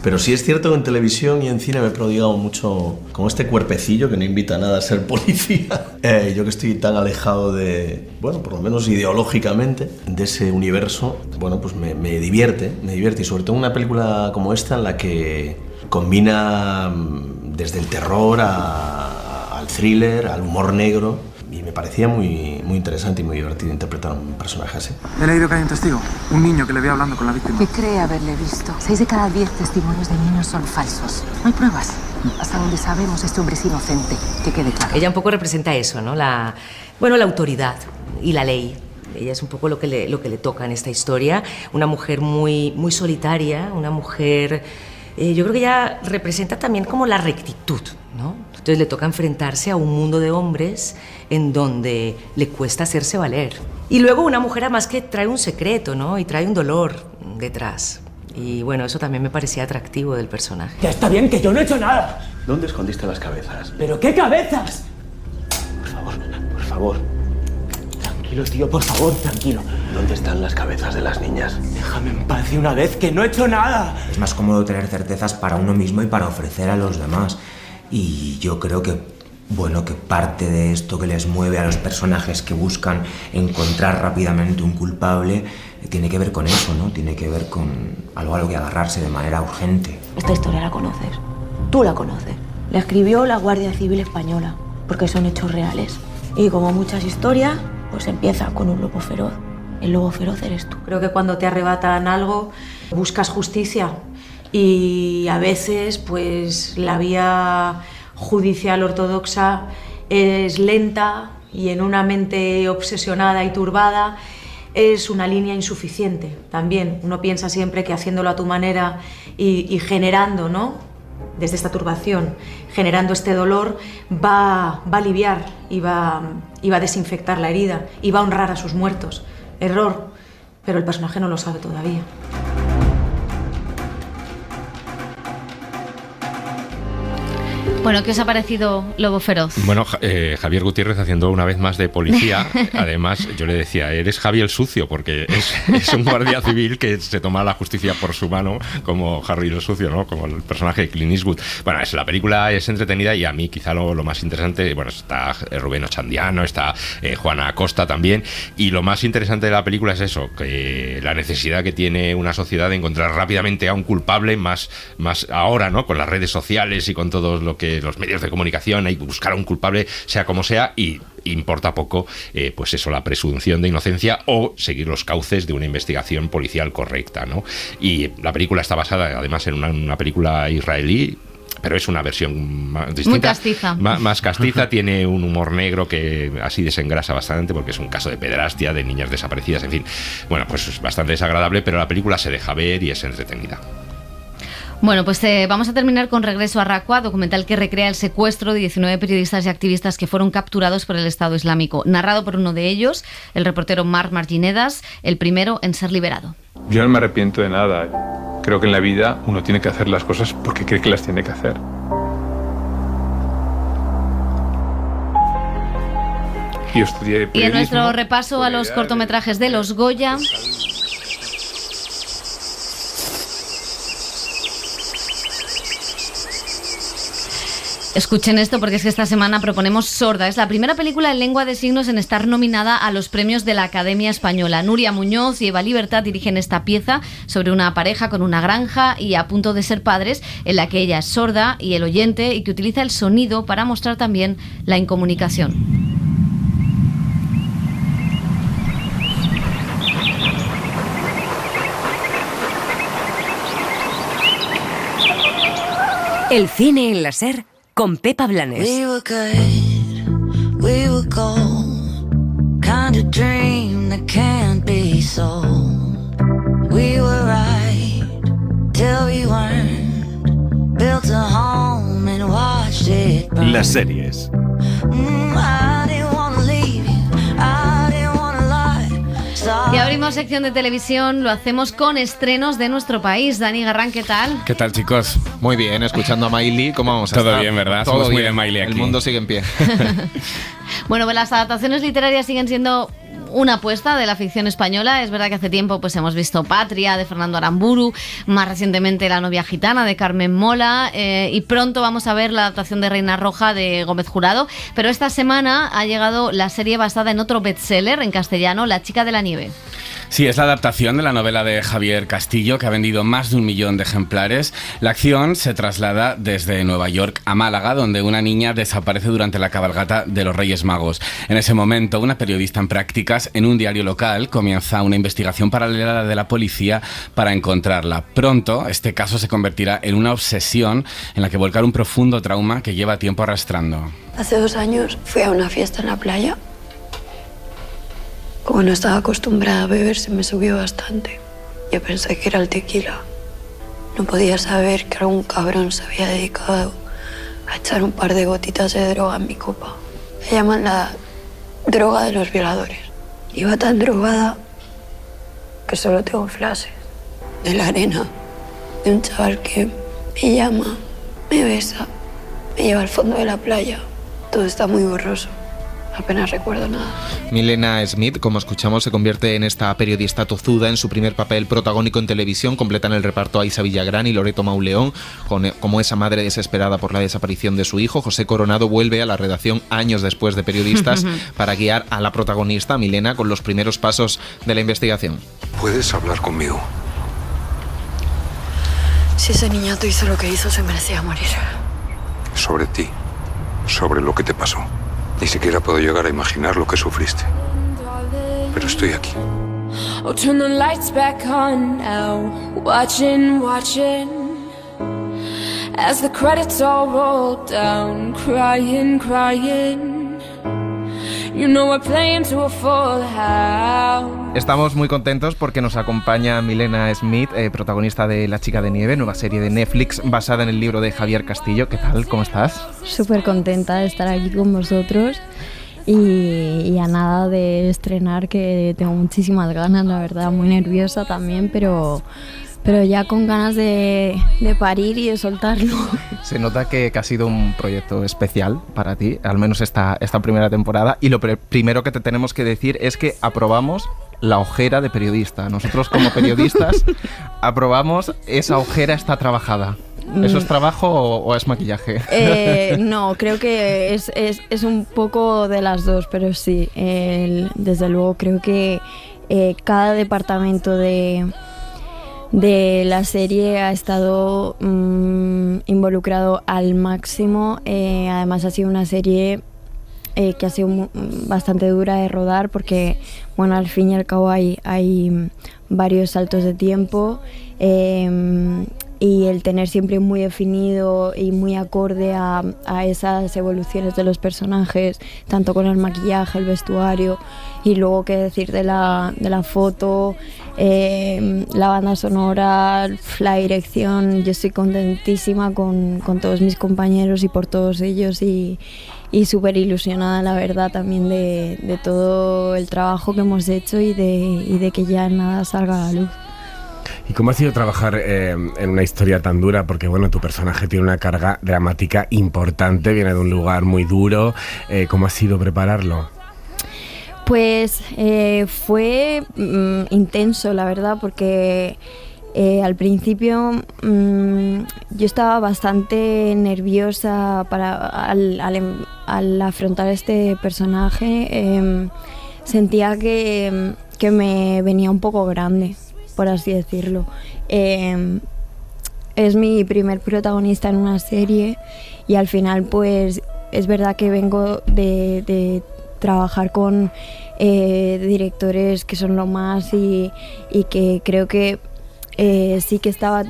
Pero sí es cierto que en televisión y en cine me he prodigado mucho con este cuerpecillo que no invita a nada a ser policía. Yo que estoy tan alejado de, bueno, por lo menos ideológicamente, de ese universo, bueno, pues me divierte, y sobre todo una película como esta en la que combina desde el terror al thriller, al humor negro, y me parecía muy interesante y muy divertido interpretar a un personaje así. He leído que hay un testigo, un niño que le ve hablando con la víctima. Que cree haberle visto. 6 de cada 10 testimonios de niños son falsos. No hay pruebas. Hasta donde sabemos, este hombre es inocente, que quede claro. Ella un poco representa eso, ¿no? La autoridad y la ley. Ella es un poco lo que le toca en esta historia. Una mujer muy solitaria, una mujer... yo creo que ella representa también como la rectitud, ¿no? Entonces le toca enfrentarse a un mundo de hombres en donde le cuesta hacerse valer. Y luego una mujer además que trae un secreto, ¿no? Y trae un dolor detrás. Y bueno, eso también me parecía atractivo del personaje. Ya está bien, que yo no he hecho nada. ¿Dónde escondiste las cabezas? ¿Pero qué cabezas? Por favor. Tranquilo, tío, por favor, tranquilo. ¿Dónde están las cabezas de las niñas? Déjame en paz de una vez, que no he hecho nada. Es más cómodo tener certezas para uno mismo y para ofrecer a los demás. Y yo creo que, bueno, que parte de esto que les mueve a los personajes que buscan encontrar rápidamente un culpable tiene que ver con eso, ¿no? Tiene que ver con algo a lo que agarrarse de manera urgente. Esta historia la conoces. Tú la conoces. La escribió la Guardia Civil Española, porque son hechos reales. Y como muchas historias, pues empieza con un lobo feroz. El lobo feroz eres tú. Creo que cuando te arrebatan algo, buscas justicia. Y a veces, pues, la vía judicial ortodoxa es lenta y en una mente obsesionada y turbada es una línea insuficiente. También uno piensa siempre que haciéndolo a tu manera y generando, ¿no? Desde esta turbación, generando este dolor, va a aliviar y va a desinfectar la herida y va a honrar a sus muertos. Error, pero el personaje no lo sabe todavía. Bueno, ¿qué os ha parecido Lobo Feroz? Bueno, Javier Gutiérrez haciendo una vez más de policía. Además, yo le decía, eres Javier el Sucio, porque es un guardia civil que se toma la justicia por su mano, como Harry el Sucio, ¿no? Como el personaje de Clint Eastwood. Bueno, la película es entretenida y a mí quizá lo más interesante, bueno, está Rubén Ochandiano, está Juana Acosta también, y lo más interesante de la película es eso, que la necesidad que tiene una sociedad de encontrar rápidamente a un culpable, más ahora, ¿no? Con las redes sociales y con todo lo que los medios de comunicación, hay que buscar a un culpable sea como sea, y importa poco pues eso, la presunción de inocencia o seguir los cauces de una investigación policial correcta, ¿no? Y la película está basada además en una película israelí, pero es una versión más distinta. Muy castiza. Más castiza, tiene un humor negro que así desengrasa bastante porque es un caso de pederastia, de niñas desaparecidas, en fin. Bueno, pues es bastante desagradable, pero la película se deja ver y es entretenida. Bueno, pues vamos a terminar con Regreso a Raqqa, documental que recrea el secuestro de 19 periodistas y activistas que fueron capturados por el Estado Islámico, narrado por uno de ellos, el reportero Marc Marginedas, el primero en ser liberado. Yo no me arrepiento de nada. Creo que en la vida uno tiene que hacer las cosas porque cree que las tiene que hacer. Y estudié periodismo. Y en nuestro repaso a los cortometrajes de los Goya... Escuchen esto porque es que esta semana proponemos Sorda. Es la primera película en lengua de signos en estar nominada a los premios de la Academia Española. Nuria Muñoz y Eva Libertad dirigen esta pieza sobre una pareja con una granja y a punto de ser padres, en la que ella es sorda y el oyente, y que utiliza el sonido para mostrar también la incomunicación. El cine en la SER con Pepa Blanes. We were good, we were gold, kind of dream that can't be sold. We were right till we weren't, built a home and watched it burn. Las series. I didn't wanna leave you, I didn't wanna lie. Y abrimos sección de televisión, lo hacemos con estrenos de nuestro país. Dani Garrán, ¿qué tal? ¿Qué tal, chicos? Muy bien, escuchando a Miley, ¿cómo vamos a estar? Todo bien, ¿verdad? Todo Somos bien. Muy de Miley aquí. El mundo sigue en pie. Bueno, pues las adaptaciones literarias siguen siendo una apuesta de la ficción española. Es verdad que hace tiempo pues hemos visto Patria, de Fernando Aramburu, más recientemente La novia gitana, de Carmen Mola, y pronto vamos a ver la adaptación de Reina Roja, de Gómez Jurado. Pero esta semana ha llegado la serie basada en otro bestseller en castellano, La chica de la nieve. Sí, es la adaptación de la novela de Javier Castillo, que ha vendido más de 1 millón de ejemplares. La acción se traslada desde Nueva York a Málaga, donde una niña desaparece durante la cabalgata de los Reyes Magos. En ese momento, una periodista en prácticas en un diario local comienza una investigación paralela a la de la policía para encontrarla. Pronto, este caso se convertirá en una obsesión en la que volcar un profundo trauma que lleva tiempo arrastrando. Hace 2 años fui a una fiesta en la playa. Como no estaba acostumbrada a beber, se me subió bastante. Yo pensé que era el tequila. No podía saber que algún cabrón se había dedicado a echar un par de gotitas de droga en mi copa. Me llaman la droga de los violadores. Iba tan drogada que solo tengo flashes de la arena, de un chaval que me llama, me besa, me lleva al fondo de la playa. Todo está muy borroso. Apenas recuerdo nada. Milena Smith, como escuchamos, se convierte en esta periodista tozuda en su primer papel protagónico en televisión. Completan el reparto a Isa Villagrán y Loreto Mauleón, como esa madre desesperada por la desaparición de su hijo. José Coronado vuelve a la redacción años después de Periodistas para guiar a la protagonista, Milena, con los primeros pasos de la investigación. ¿Puedes hablar conmigo? Si ese niñato hizo lo que hizo, se merecía morir. Sobre ti, sobre lo que te pasó. Ni siquiera puedo llegar a imaginar lo que sufriste. Pero estoy aquí. Oh, turn the lights back on now. Watching, watching. As the credits all roll down. Crying, crying. You know we're playing to a full house. Estamos muy contentos porque nos acompaña Milena Smith, protagonista de La chica de nieve, nueva serie de Netflix basada en el libro de Javier Castillo. ¿Qué tal? ¿Cómo estás? Súper contenta de estar aquí con vosotros y a nada de estrenar, que tengo muchísimas ganas, la verdad, muy nerviosa también, pero ya con ganas de parir y de soltarlo. Se nota que ha sido un proyecto especial para ti, al menos esta primera temporada, y lo primero que te tenemos que decir es que aprobamos la ojera de periodista. Nosotros como periodistas aprobamos esa ojera, está trabajada. ¿Eso es trabajo o es maquillaje? No, creo que es un poco de las dos, pero sí, desde luego creo que cada departamento de la serie ha estado involucrado al máximo. Además ha sido una serie que ha sido bastante dura de rodar porque, bueno, al fin y al cabo hay varios saltos de tiempo y el tener siempre muy definido y muy acorde a esas evoluciones de los personajes, tanto con el maquillaje, el vestuario, y luego qué decir de la foto, la banda sonora, la dirección. Yo estoy contentísima con todos mis compañeros y por todos ellos y súper ilusionada, la verdad, también de todo el trabajo que hemos hecho y de que ya nada salga a la luz. ¿Y cómo ha sido trabajar en una historia tan dura? Porque, bueno, tu personaje tiene una carga dramática importante, viene de un lugar muy duro. ¿Cómo ha sido prepararlo? Pues fue intenso, la verdad, porque al principio yo estaba bastante nerviosa al afrontar este personaje. Sentía que me venía un poco grande, por así decirlo. Es mi primer protagonista en una serie y al final pues es verdad que vengo de trabajar con directores que son lo más y que creo que sí que estaba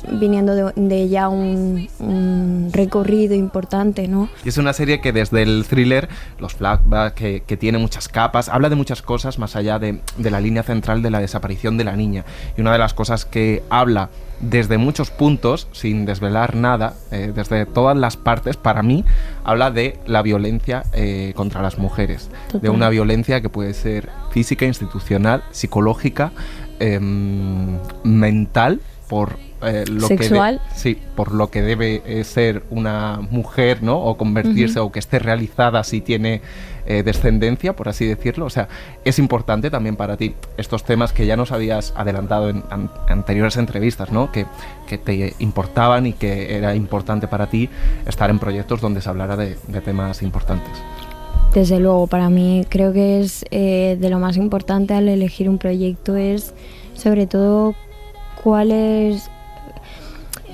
viniendo de ya un recorrido importante, ¿no? Y es una serie que desde el thriller, los flashbacks, que tiene muchas capas, habla de muchas cosas más allá de la línea central de la desaparición de la niña. Y una de las cosas que habla desde muchos puntos, sin desvelar nada, desde todas las partes, para mí, habla de la violencia contra las mujeres. Total. De una violencia que puede ser física, institucional, psicológica, mental, por ¿Sexual? Por lo que debe ser una mujer, ¿no? O convertirse, o que esté realizada si tiene descendencia, por así decirlo. O sea, es importante también para ti estos temas que ya nos habías adelantado en anteriores entrevistas, ¿no? Que te importaban y que era importante para ti estar en proyectos donde se hablara de temas importantes. Desde luego, para mí creo que es de lo más importante al elegir un proyecto es sobre todo cuál es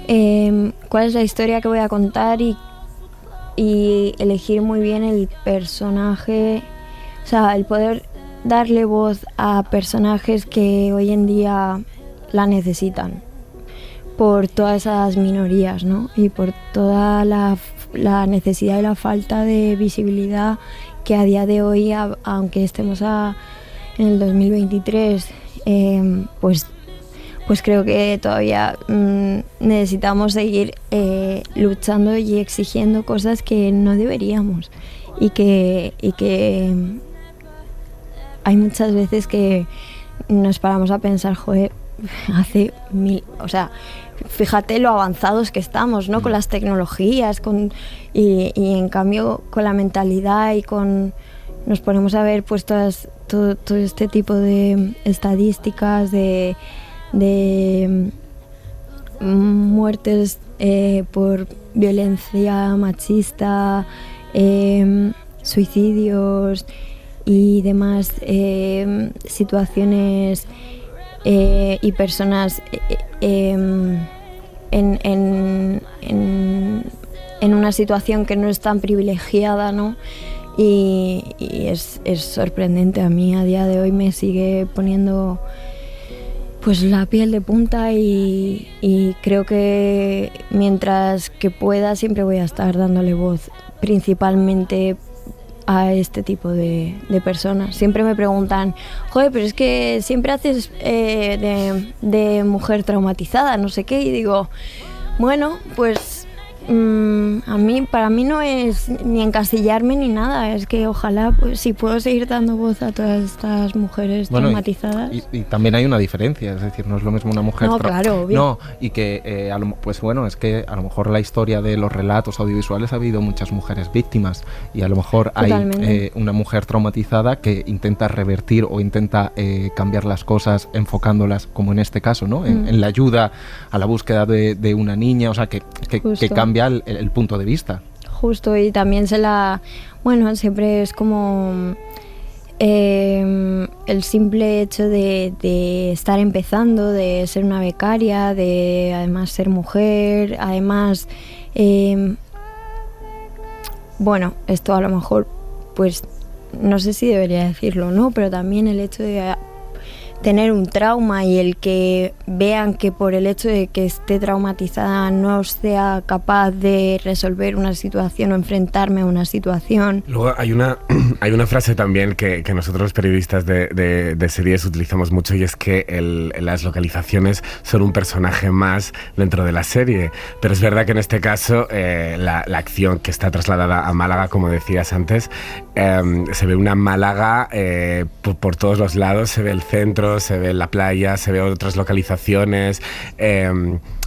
la historia que voy a contar y elegir muy bien el personaje, o sea, el poder darle voz a personajes que hoy en día la necesitan por todas esas minorías, ¿no? Y por toda la necesidad y la falta de visibilidad que a día de hoy, aunque estemos en el 2023, pues creo que todavía necesitamos seguir luchando y exigiendo cosas que no deberíamos y que hay muchas veces que nos paramos a pensar, joder, o sea, fíjate lo avanzados que estamos, ¿no? Con las tecnologías, y en cambio con la mentalidad y nos ponemos a ver pues todo este tipo de estadísticas de muertes por violencia machista, suicidios y demás situaciones y personas en una situación que no es tan privilegiada, ¿no? Y es sorprendente. A mí a día de hoy me sigue poniendo pues la piel de punta y creo que mientras que pueda siempre voy a estar dándole voz principalmente a este tipo de personas. Siempre me preguntan, joder, pero es que siempre haces de mujer traumatizada, no sé qué, y digo, bueno, pues para mí no es ni encasillarme ni nada, es que ojalá pues si puedo seguir dando voz a todas estas mujeres traumatizadas. Y también hay una diferencia, es decir, no es lo mismo una mujer claro, obvio. No, y que pues bueno, es que a lo mejor la historia de los relatos audiovisuales ha habido muchas mujeres víctimas y a lo mejor hay una mujer traumatizada que intenta revertir o intenta cambiar las cosas enfocándolas, como en este caso, ¿no? En la ayuda a la búsqueda de una niña, o sea, que cambia el punto de vista. Justo, y también siempre es como el simple hecho de estar empezando, de ser una becaria, de además ser mujer, además esto a lo mejor pues no sé si debería decirlo, ¿no? Pero también el hecho de tener un trauma y el que vean que por el hecho de que esté traumatizada no sea capaz de resolver una situación o enfrentarme a una situación. Luego hay una frase también que nosotros los periodistas de series utilizamos mucho, y es que las localizaciones son un personaje más dentro de la serie, pero es verdad que en este caso la acción que está trasladada a Málaga, como decías antes, se ve una Málaga por todos los lados, se ve el centro, se ve la playa, se ve otras localizaciones.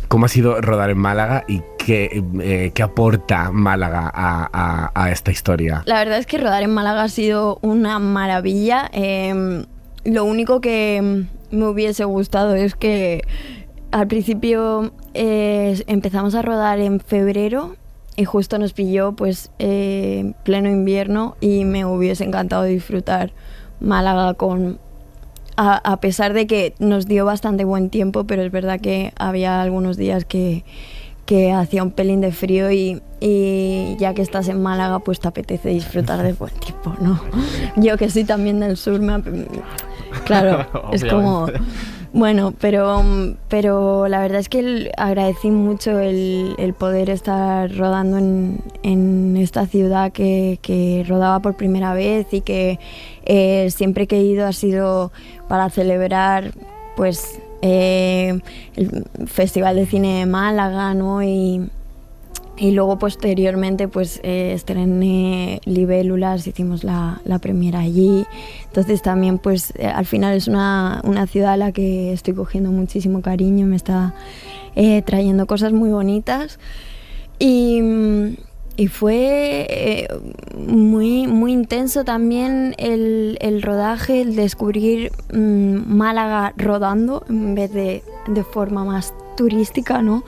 ¿Cómo ha sido rodar en Málaga y qué aporta Málaga a esta historia? La verdad es que rodar en Málaga ha sido una maravilla. Lo único que me hubiese gustado es que al principio empezamos a rodar en febrero y justo nos pilló pues pleno invierno, y me hubiese encantado disfrutar Málaga a pesar de que nos dio bastante buen tiempo, pero es verdad que había algunos días que hacía un pelín de frío y ya que estás en Málaga pues te apetece disfrutar del buen tiempo, ¿no? Yo que soy también del sur, claro, es como... Bueno, pero la verdad es que agradecí mucho el poder estar rodando en esta ciudad que rodaba por primera vez y que siempre que he ido ha sido para celebrar pues el Festival de Cine de Málaga, ¿no? Y Y luego posteriormente pues estrené Libélulas, hicimos la premiera allí. Entonces también pues al final es una ciudad a la que estoy cogiendo muchísimo cariño, me está trayendo cosas muy bonitas. Y fue muy, muy intenso también el rodaje, el descubrir Málaga rodando en vez de forma más turística, ¿no?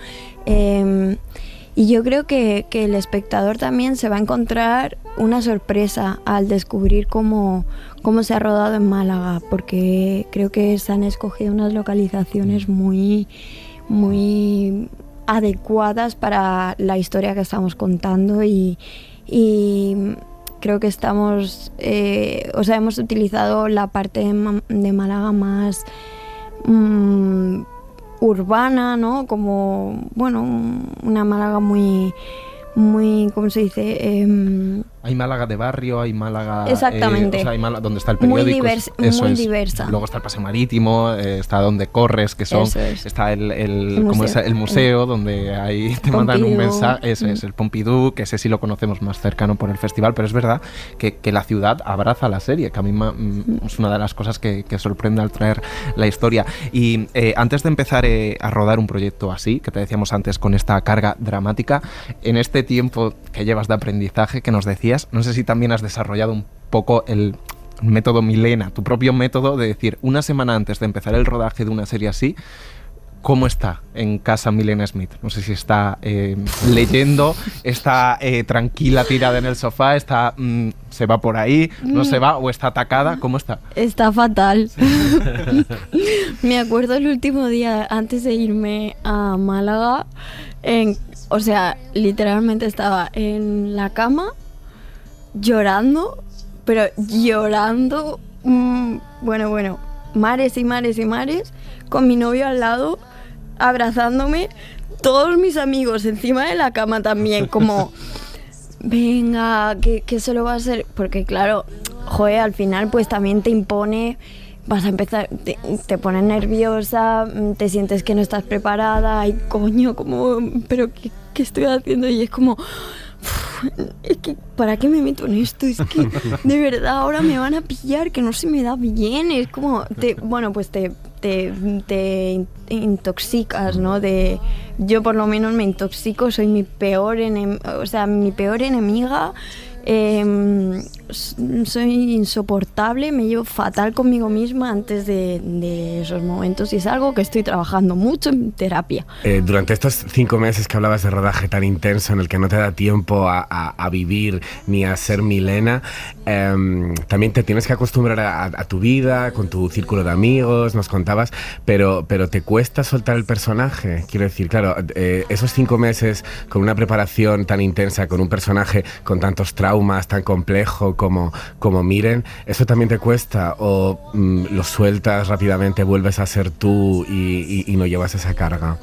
Y yo creo que el espectador también se va a encontrar una sorpresa al descubrir cómo se ha rodado en Málaga, porque creo que se han escogido unas localizaciones muy, muy adecuadas para la historia que estamos contando y creo que hemos utilizado la parte de Málaga más urbana, ¿no? Como, bueno, una Málaga muy, ¿cómo se dice? Hay Málaga de barrio, hay Málaga... Exactamente. Hay Málaga donde está el periódico. Muy diversa. Luego está el paseo marítimo, está donde corres, que son... Está el museo, donde ahí te mandan un mensaje. Ese es el Pompidou, que ese sí lo conocemos más cercano por el festival, pero es verdad que la ciudad abraza la serie, que a mí es una de las cosas que sorprende al traer la historia. Y antes de empezar a rodar un proyecto así, que te decíamos antes, con esta carga dramática, en este tiempo que llevas de aprendizaje que nos decías, no sé si también has desarrollado un poco el método Milena, tu propio método de decir, una semana antes de empezar el rodaje de una serie así, ¿cómo está en casa Milena Smith? No sé si está leyendo, está tranquila, tirada en el sofá, se va por ahí, no se va, o está atacada, ¿cómo está? Está fatal. Me acuerdo el último día antes de irme a Málaga, o sea, literalmente estaba en la cama llorando, pero llorando, bueno, mares y mares y mares, con mi novio al lado, abrazándome, todos mis amigos encima de la cama también, como, venga, que solo va a ser, porque claro, joder, al final pues también te impone, vas a empezar, te pones nerviosa, te sientes que no estás preparada, ay coño, como, pero ¿qué estoy haciendo? Y es como, es que ¿para qué me meto en esto? Es que de verdad ahora me van a pillar, que no se me da bien, es como, te intoxicas, ¿no? Yo por lo menos me intoxico, soy mi peor enemiga. Soy insoportable, me llevo fatal conmigo misma antes de esos momentos y es algo que estoy trabajando mucho en terapia. Durante estos 5 meses que hablabas de rodaje tan intenso en el que no te da tiempo a vivir ni a ser Milena, también te tienes que acostumbrar a tu vida, con tu círculo de amigos, nos contabas, pero te cuesta soltar el personaje. Quiero decir, claro, esos 5 meses con una preparación tan intensa, con un personaje con tantos traumas, tan complejo como Miren, ¿eso también te cuesta o lo sueltas rápidamente, vuelves a ser tú y no llevas esa carga?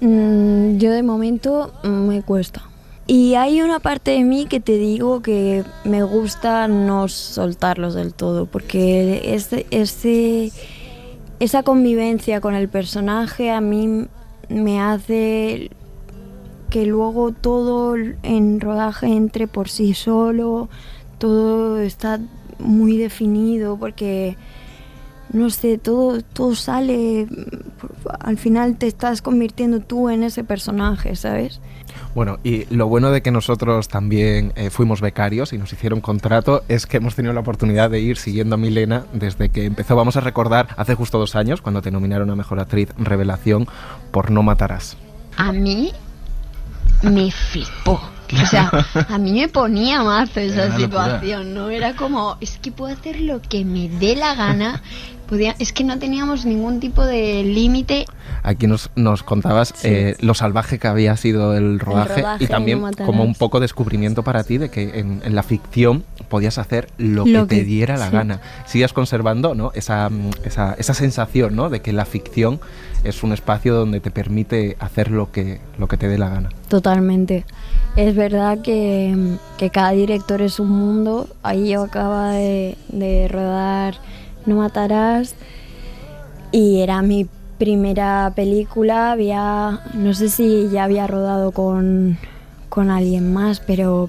Yo de momento me cuesta. Y hay una parte de mí que te digo que me gusta no soltarlos del todo, porque esa convivencia con el personaje a mí me hace que luego todo en rodaje entre por sí solo, todo está muy definido, porque no sé, todo sale, al final te estás convirtiendo tú en ese personaje, ¿sabes? Bueno, y lo bueno de que nosotros también fuimos becarios y nos hicieron contrato es que hemos tenido la oportunidad de ir siguiendo a Milena desde que empezó. Vamos a recordar hace justo 2 años, cuando te nominaron a Mejor Actriz Revelación por No Matarás. A mí me flipó. O sea, a mí me ponía más esa situación, ¿no? Era como, es que puedo hacer lo que me dé la gana. Es que no teníamos ningún tipo de límite. Aquí nos contabas lo salvaje que había sido el rodaje y también como un poco descubrimiento para ti de que en la ficción podías hacer lo que te diera la gana. Sigues conservando, ¿no? esa sensación, ¿no? De que la ficción es un espacio donde te permite hacer lo que te dé la gana. Totalmente. Es verdad que cada director es un mundo. Ahí yo acababa de rodar No Matarás y era mi primera película. No sé si ya había rodado con con alguien más, pero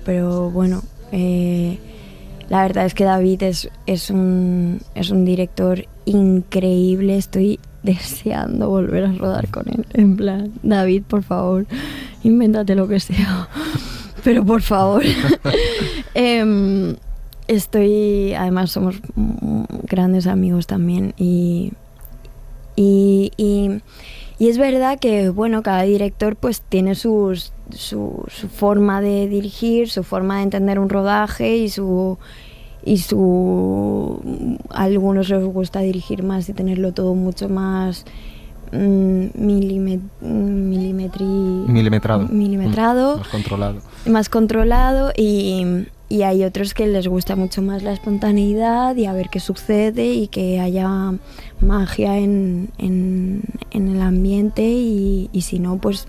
bueno, la verdad es que David es un director increíble. Estoy deseando volver a rodar con él. En plan, David, por favor, invéntate lo que sea, pero por favor. Además somos grandes amigos también y es verdad que, bueno, cada director pues tiene su forma de dirigir, su forma de entender un rodaje y a algunos les gusta dirigir más y tenerlo todo mucho más milimetrado, más controlado y hay otros que les gusta mucho más la espontaneidad y a ver qué sucede y que haya magia en el ambiente y si no, pues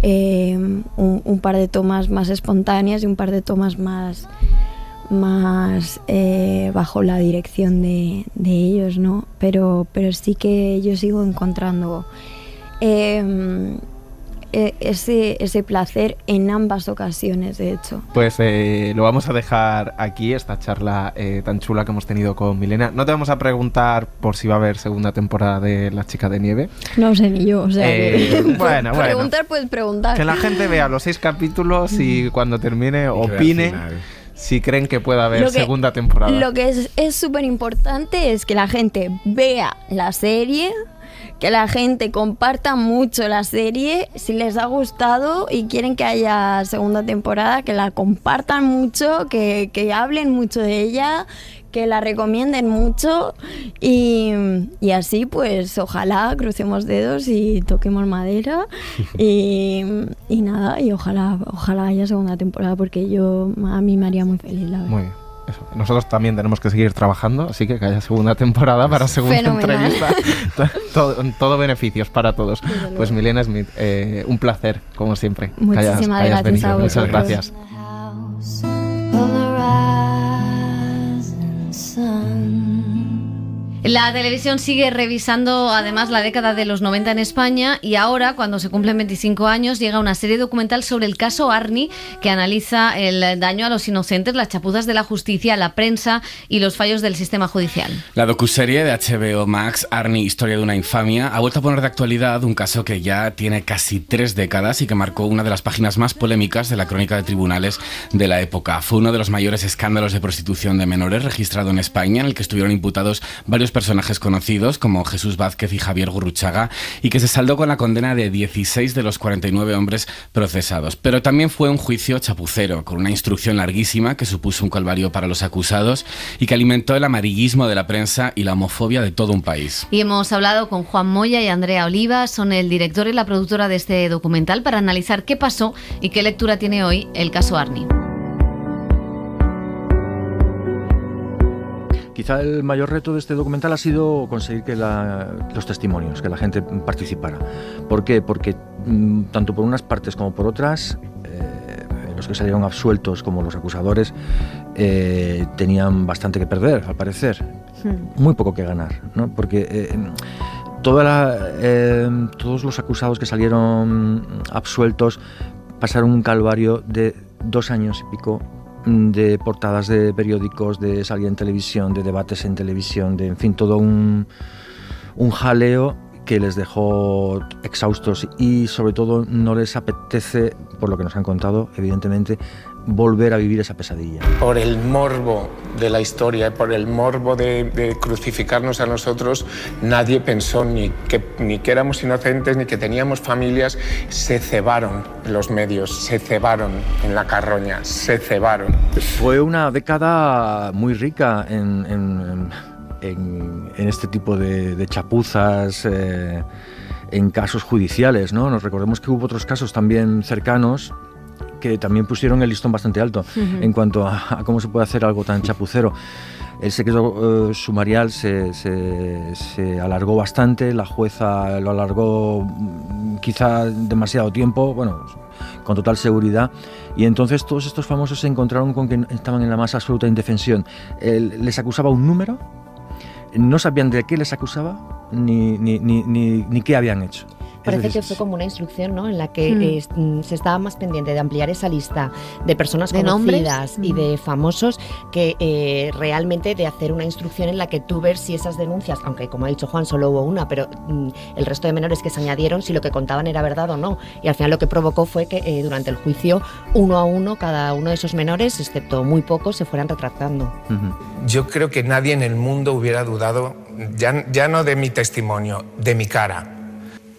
un par de tomas más espontáneas y un par de tomas más bajo la dirección de ellos, ¿no? Pero sí que yo sigo encontrando ese placer en ambas ocasiones, de hecho. Pues lo vamos a dejar aquí, esta charla tan chula que hemos tenido con Milena. No te vamos a preguntar por si va a haber segunda temporada de La Chica de Nieve. No sé ni yo, o sea bueno. Preguntar puedes preguntar. Que la gente vea los 6 capítulos y cuando termine opine si creen que puede haber segunda temporada. Lo que es súper importante es que la gente vea la serie, que la gente comparta mucho la serie, si les ha gustado y quieren que haya segunda temporada, que la compartan mucho, que hablen mucho de ella, que la recomienden mucho y así pues ojalá crucemos dedos y toquemos madera y nada, y ojalá haya segunda temporada porque a mí me haría muy feliz, la verdad. Muy bien. Eso. Nosotros también tenemos que seguir trabajando, así que haya segunda temporada para segunda entrevista. Todo beneficios para todos. Pues Milena Smith, un placer, como siempre. Muchísimas gracias a vosotros. Muchas gracias. La televisión sigue revisando además la década de los 90 en España y ahora, cuando se cumplen 25 años, llega una serie documental sobre el caso Arni que analiza el daño a los inocentes, las chapuzas de la justicia, la prensa y los fallos del sistema judicial. La docuserie de HBO Max, Arni, Historia de una infamia, ha vuelto a poner de actualidad un caso que ya tiene casi 3 décadas y que marcó una de las páginas más polémicas de la crónica de tribunales de la época. Fue uno de los mayores escándalos de prostitución de menores registrado en España, en el que estuvieron imputados varios personajes conocidos como Jesús Vázquez y Javier Gurruchaga y que se saldó con la condena de 16 de los 49 hombres procesados. Pero también fue un juicio chapucero, con una instrucción larguísima que supuso un calvario para los acusados y que alimentó el amarillismo de la prensa y la homofobia de todo un país. Y hemos hablado con Juan Moya y Andrea Oliva, son el director y la productora de este documental, para analizar qué pasó y qué lectura tiene hoy el caso Arni. Quizá el mayor reto de este documental ha sido conseguir que los testimonios, que la gente participara. ¿Por qué? Porque tanto por unas partes como por otras, los que salieron absueltos como los acusadores tenían bastante que perder, al parecer. Muy poco que ganar, ¿no? Porque todos los acusados que salieron absueltos pasaron un calvario de 2 años y pico de portadas de periódicos, de salir en televisión, de debates en televisión, de, en fin, todo un jaleo que les dejó exhaustos y sobre todo no les apetece, por lo que nos han contado, evidentemente, volver a vivir esa pesadilla. Por el morbo de la historia, por el morbo de crucificarnos a nosotros, nadie pensó ni que éramos inocentes, ni que teníamos familias. Se cebaron los medios, se cebaron en la carroña, se cebaron. Fue una década muy rica en este tipo de chapuzas, en casos judiciales, ¿no? Nos recordemos que hubo otros casos también cercanos que también pusieron el listón bastante alto en cuanto a cómo se puede hacer algo tan chapucero. El secreto sumarial se alargó bastante, la jueza lo alargó quizá demasiado tiempo, bueno, con total seguridad, y entonces todos estos famosos se encontraron con que estaban en la más absoluta indefensión. Les acusaba un número, no sabían de qué les acusaba ni qué habían hecho. parece que fue como una instrucción, ¿no? En la que se estaba más pendiente de ampliar esa lista de personas conocidas y de famosos que realmente de hacer una instrucción en la que tú ver si esas denuncias, aunque como ha dicho Juan solo hubo una, pero el resto de menores que se añadieron, si lo que contaban era verdad o no. Y al final lo que provocó fue que durante el juicio, uno a uno, cada uno de esos menores, excepto muy pocos, se fueran retractando. Yo creo que nadie en el mundo hubiera dudado, ya no de mi testimonio, de mi cara.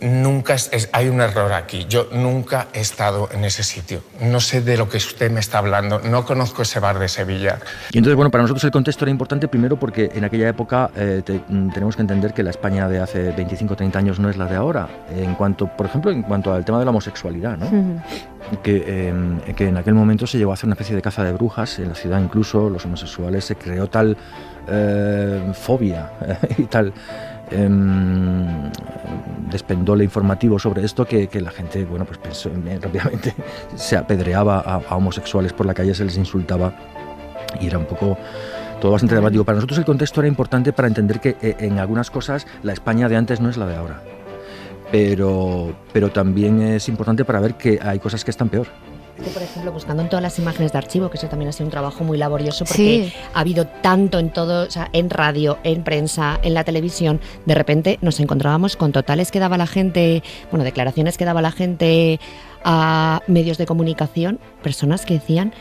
Nunca hay un error aquí. Yo nunca he estado en ese sitio. No sé de lo que usted me está hablando. No conozco ese bar de Sevilla. Y entonces, bueno, para nosotros el contexto era importante primero porque en aquella época tenemos que entender que la España de hace 25 o 30 años no es la de ahora. Por ejemplo, en cuanto al tema de la homosexualidad, ¿no? Que en aquel momento se llevó a hacer una especie de caza de brujas. En la ciudad incluso los homosexuales se creó tal fobia y tal despendole informativo sobre esto que la gente, bueno, pues pensó, rápidamente se apedreaba a homosexuales por la calle, se les insultaba y era un poco todo bastante dramático. Para nosotros el contexto era importante para entender que en algunas cosas la España de antes no es la de ahora, pero también es importante para ver que hay cosas que están peor. Por ejemplo, buscando en todas las imágenes de archivo, que eso también ha sido un trabajo muy laborioso porque ha habido tanto en todo, o sea, en radio, en prensa, en la televisión, de repente nos encontrábamos con totales que daba la gente, bueno, declaraciones que daba la gente a medios de comunicación, personas que decían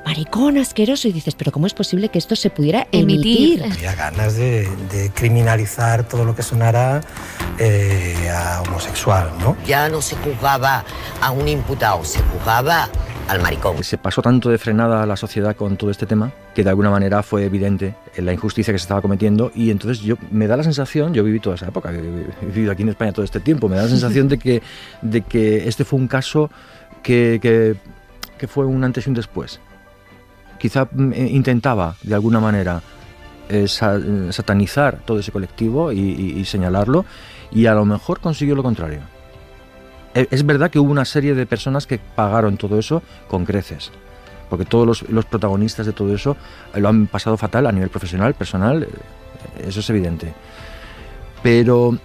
maricón, asqueroso, y dices, pero ¿cómo es posible que esto se pudiera emitir? Había ganas de criminalizar todo lo que sonara a homosexual, ¿no? Ya no se juzgaba a un imputado, se juzgaba al maricón. Se pasó tanto de frenada a la sociedad con todo este tema que de alguna manera fue evidente la injusticia que se estaba cometiendo, y entonces me da la sensación, yo viví toda esa época, he vivido aquí en España todo este tiempo, me da la sensación de que este fue un caso que fue un antes y un después. Quizá intentaba de alguna manera satanizar todo ese colectivo y señalarlo, y a lo mejor consiguió lo contrario. Es verdad que hubo una serie de personas que pagaron todo eso con creces, porque todos los protagonistas de todo eso lo han pasado fatal a nivel profesional, personal, eso es evidente. Pero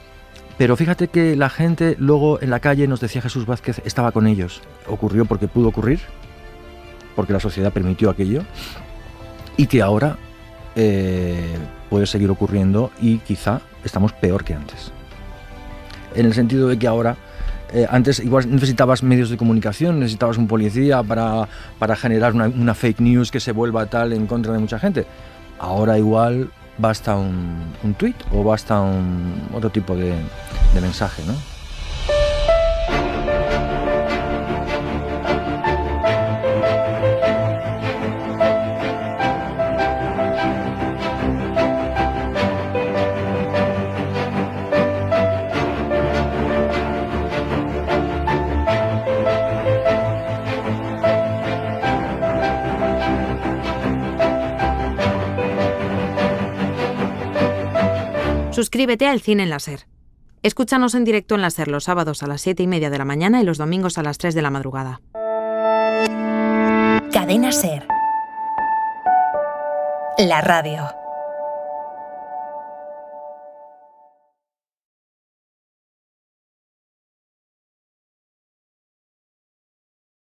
fíjate que la gente luego en la calle, nos decía Jesús Vázquez, estaba con ellos. Ocurrió porque pudo ocurrir, porque la sociedad permitió aquello, y que ahora puede seguir ocurriendo, y quizá estamos peor que antes. En el sentido de que ahora, antes igual necesitabas medios de comunicación, necesitabas un policía para generar una fake news que se vuelva tal en contra de mucha gente. Ahora igual basta un tuit o basta otro tipo de mensaje, ¿no? Suscríbete al Cine en la SER. Escúchanos en directo en la SER los sábados a las 7:30 de la mañana y los domingos a las 3 de la madrugada. Cadena SER. La radio.